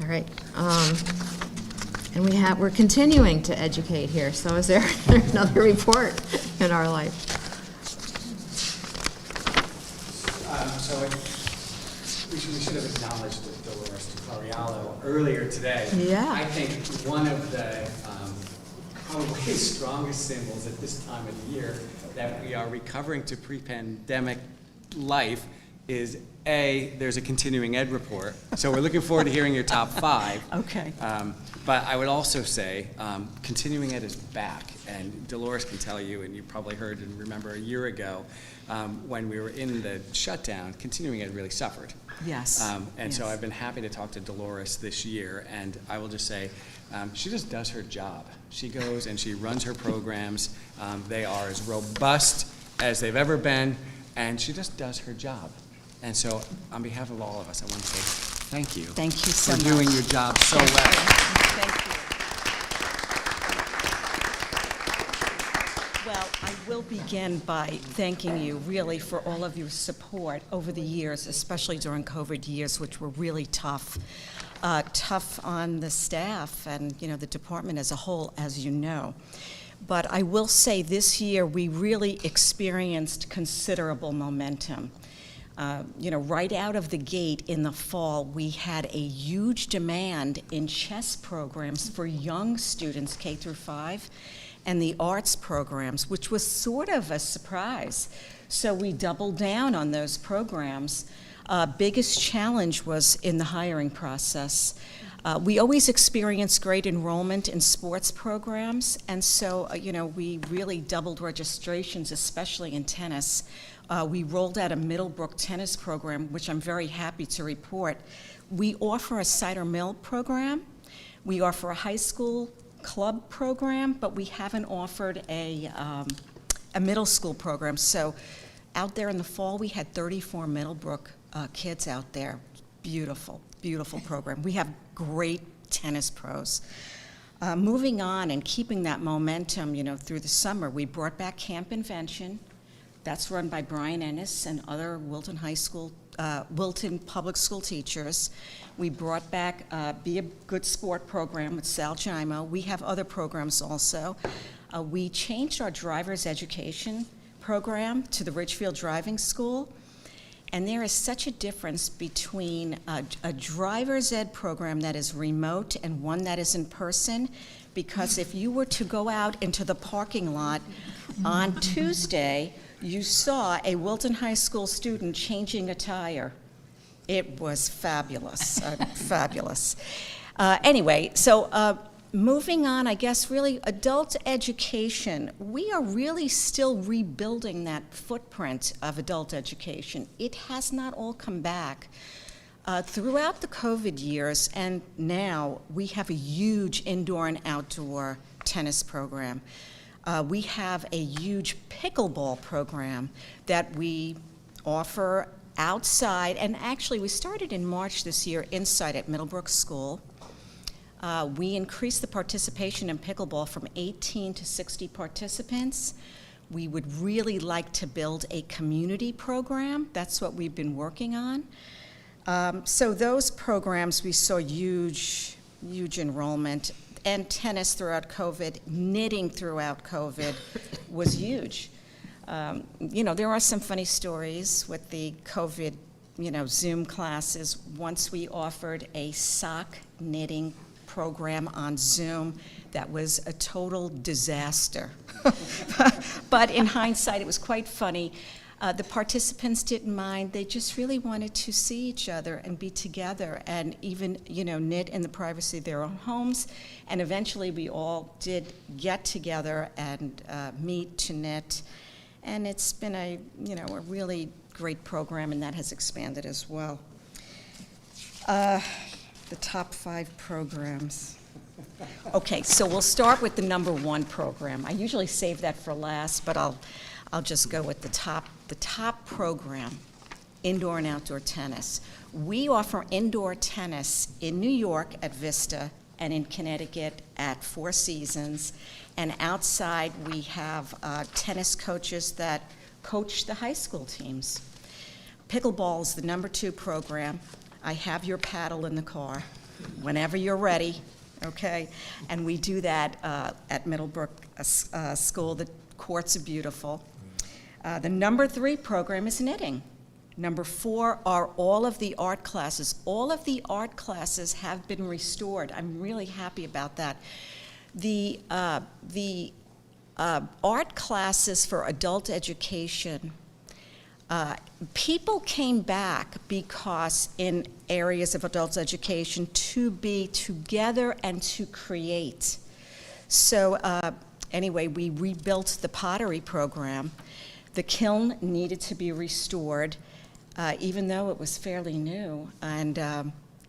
All right. And we're continuing to educate here. So is there another report in our life? We should have acknowledged Dolores DiClarialo earlier today. Yeah. I think one of the probably strongest symbols at this time of the year that we are recovering to pre-pandemic life is there's a continuing ed report. So we're looking forward to hearing your top 5. Okay. But I would also say continuing ed is back. And Dolores can tell you, and you probably heard and remember a year ago, when we were in the shutdown, continuing ed really suffered. Yes. So I've been happy to talk to Dolores this year, and I will just say, she just does her job. She goes and she runs her programs. They are as robust as they've ever been, and she just does her job. And so on behalf of all of us, I want to say thank you. Thank you so much. For doing your job so well. Thank you. Well, I will begin by thanking you really for all of your support over the years, especially during COVID years, which were really tough. Tough on the staff and, the department as a whole, as you know. But I will say this year we really experienced considerable momentum. Right out of the gate in the fall, we had a huge demand in chess programs for young students K through 5 and the arts programs, which was sort of a surprise. So we doubled down on those programs. Biggest challenge was in the hiring process. We always experience great enrollment in sports programs, and so, we really doubled registrations, especially in tennis. We rolled out a Middlebrook tennis program, which I'm very happy to report. We offer a cider mill program. We offer a high school club program, but we haven't offered a middle school program. So out there in the fall, we had 34 Middlebrook kids out there. Beautiful, beautiful program. We have great tennis pros. Moving on and keeping that momentum, through the summer, we brought back Camp Invention. That's run by Brian Ennis and other Wilton Public School teachers. We brought back Be a Good Sport program with Sal Gimo. We have other programs also. We changed our driver's education program to the Ridgefield Driving School. And there is such a difference between a driver's ed program that is remote and one that is in person, because if you were to go out into the parking lot on Tuesday, you saw a Wilton High School student changing a tire. It was fabulous, fabulous. Anyway, so moving on, I guess really adult education. We are really still rebuilding that footprint of adult education. It has not all come back. Throughout the COVID years and now, we have a huge indoor and outdoor tennis program. We have a huge pickleball program that we offer outside, and actually we started in March this year inside at Middlebrook School. We increased the participation in pickleball from 18 to 60 participants. We would really like to build a community program. That's what we've been working on. So those programs, we saw huge enrollment. And tennis throughout COVID, knitting throughout COVID was huge. There are some funny stories with the COVID Zoom classes. Once we offered a sock knitting program on Zoom that was a total disaster. But in hindsight, it was quite funny. The participants didn't mind. They just really wanted to see each other and be together and even, knit in the privacy of their own homes. And eventually we all did get together and meet to knit. And it's been a really great program, and that has expanded as well. The top 5 programs. Okay, so we'll start with the number 1 program. I usually save that for last, but I'll just go with the top program, indoor and outdoor tennis. We offer indoor tennis in New York at Vista and in Connecticut at Four Seasons. And outside, we have tennis coaches that coach the high school teams. Pickleball is the number 2 program. I have your paddle in the car whenever you're ready, okay? And we do that at Middlebrook School. The courts are beautiful. The number 3 program is knitting. Number 4 are all of the art classes. All of the art classes have been restored. I'm really happy about that. The art classes for adult education, people came back because in areas of adult education to be together and to create. So anyway, we rebuilt the pottery program. The kiln needed to be restored, even though it was fairly new, and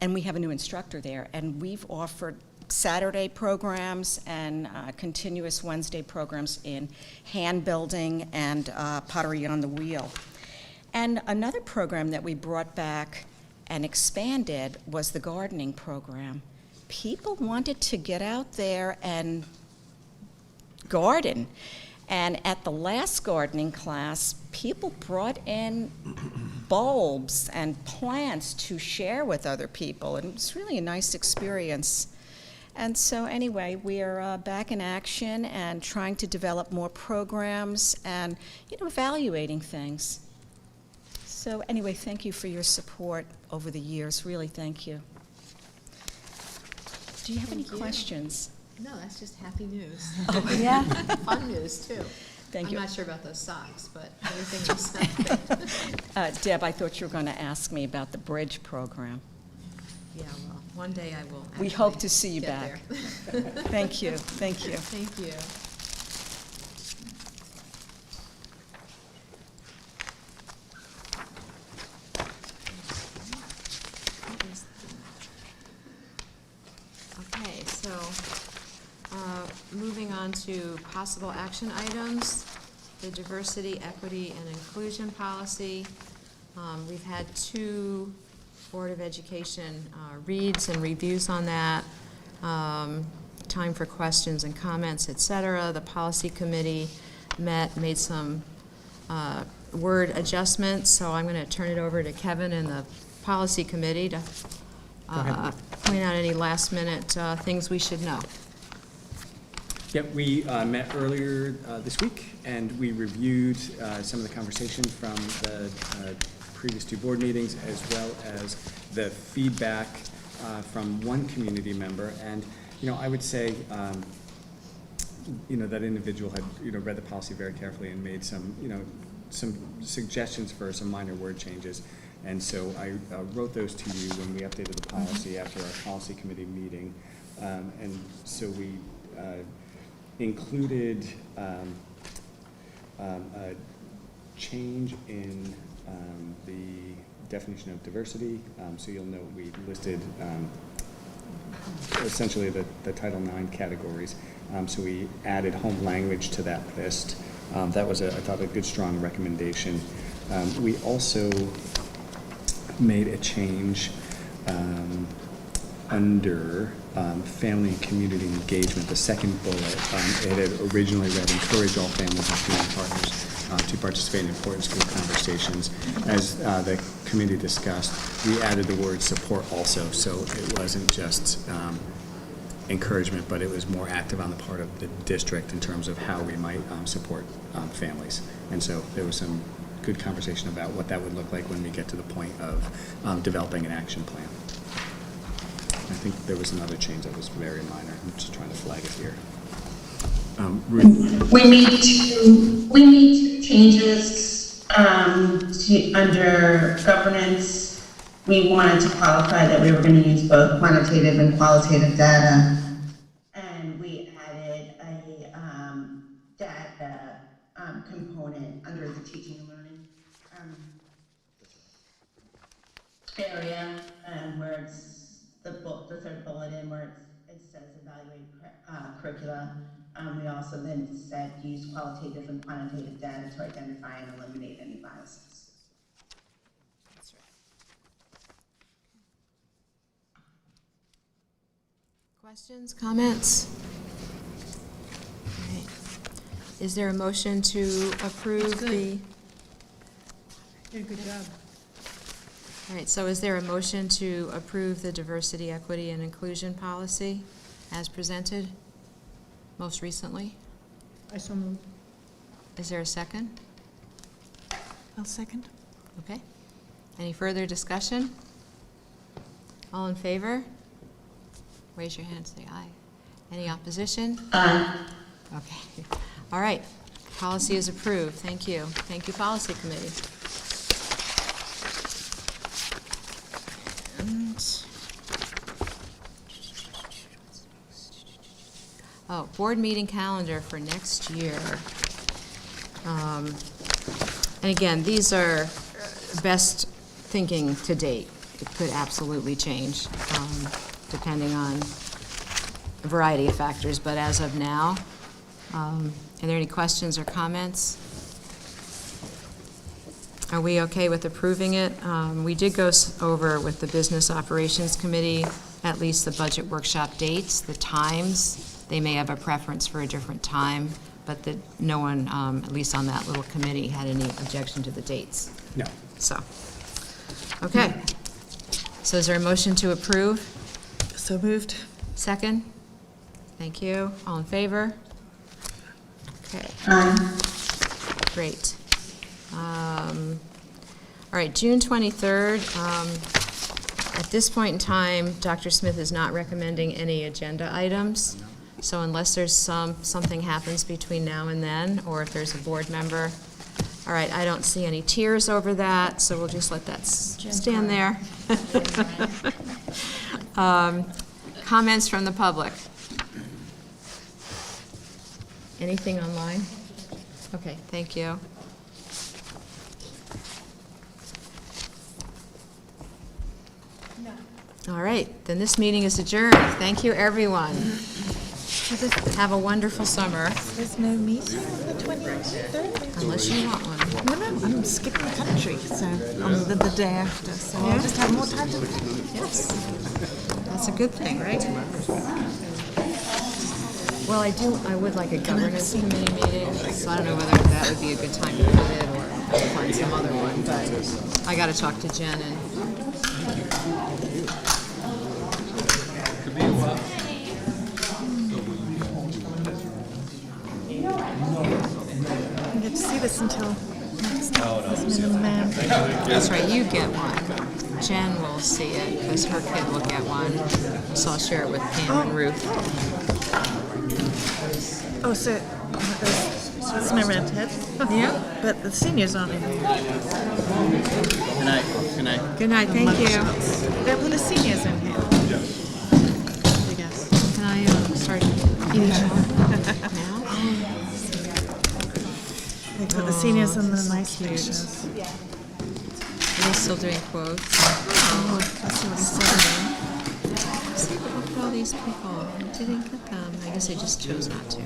we have a new instructor there. And we've offered Saturday programs and continuous Wednesday programs in hand building and pottery on the wheel. And another program that we brought back and expanded was the gardening program. People wanted to get out there and garden. And at the last gardening class, people brought in bulbs and plants to share with other people. And it was really a nice experience. And so anyway, we are back in action and trying to develop more programs and, evaluating things. So anyway, thank you for your support over the years. Really, thank you. Do you have any questions? No, that's just happy news. Oh, yeah? Fun news, too. Thank you. I'm not sure about those socks, but everything you said. Deb, I thought you were going to ask me about the bridge program. Yeah, well, one day I will. We hope to see you get back. there. Thank you. Thank you. Thank you. Okay, so moving on to possible action items, the diversity, equity, and inclusion policy. We've had 2 Board of Education reads and reviews on that, time for questions and comments, et cetera. The policy committee made some word adjustments, so I'm going to turn it over to Kevin and the policy committee to point out any last-minute things we should know. Yep, we met earlier this week, and we reviewed some of the conversation from the previous 2 board meetings, as well as the feedback from one community member. And, I would say, that individual had, read the policy very carefully and made some, some suggestions for some minor word changes. And so I wrote those to you when we updated the policy after our policy committee meeting. And so we included a change in the definition of diversity. So you'll note we listed essentially the Title IX categories. So we added home language to that list. That was, I thought, a good, strong recommendation. We also made a change under family and community engagement. The second bullet, it had originally read, encourage all families and student partners to participate in important school conversations. As the committee discussed, we added the word support also, so it wasn't just encouragement, but it was more active on the part of the district in terms of how we might support families. And so there was some good conversation about what that would look like when we get to the point of developing an action plan. I think there was another change that was very minor. I'm just trying to flag it here. Ruth? We made changes under governance. We wanted to qualify that we were going to use both quantitative and qualitative data. And we added a data component under the teaching and learning area, where it's the third bullet in where it says evaluate curricula. We also then said use qualitative and quantitative data to identify and eliminate any biases. That's right. Questions, comments? All right. Is there a motion to approve the? You did a good job. All right, so is there a motion to approve the diversity, equity, and inclusion policy as presented most recently? I so moved. Is there a second? I'll second. Okay. Any further discussion? All in favor? Raise your hand, say aye. Any opposition? Aye. Okay. All right. Policy is approved. Thank you. Thank you, Policy Committee. Oh, board meeting calendar for next year. And again, these are best thinking to date. It could absolutely change, depending on a variety of factors, but as of now, are there any questions or comments? Are we okay with approving it? We did go over with the Business Operations Committee, at least the budget workshop dates, the times. They may have a preference for a different time, but no one, at least on that little committee, had any objection to the dates. No. So, okay. So is there a motion to approve? So moved. Second? Thank you. All in favor? Okay. Great. All right, June 23rd. At this point in time, Dr. Smith is not recommending any agenda items. So unless there's something happens between now and then, or if there's a board member. All right, I don't see any tears over that, so we'll just let that stand there. Comments from the public? Anything online? Okay, thank you. All right, then this meeting is adjourned. Thank you, everyone. Have a wonderful summer. There's no meeting on the 23rd? Unless you want one. No, I'm skipping country, so on the day after, so I'll just have more time to. Yes. That's a good thing, right? Well, I would like a governance committee meeting, so I don't know whether that would be a good time to put it or I'll find some other one, but I got to talk to Jen and. I get to see this until next time. That's right, you get one. Jen will see it, because her kid will get one. So I'll share it with Pam and Ruth. Oh, so it's my red head. Yeah. But the seniors aren't in here. Good night. Good night. Good night, thank you. They'll put the seniors in here. I guess. Can I start eating now? They put the seniors in the nice pictures. Are they still doing quotes? Oh, that's what he said. See, look at all these people. I didn't get them. I guess I just chose not to.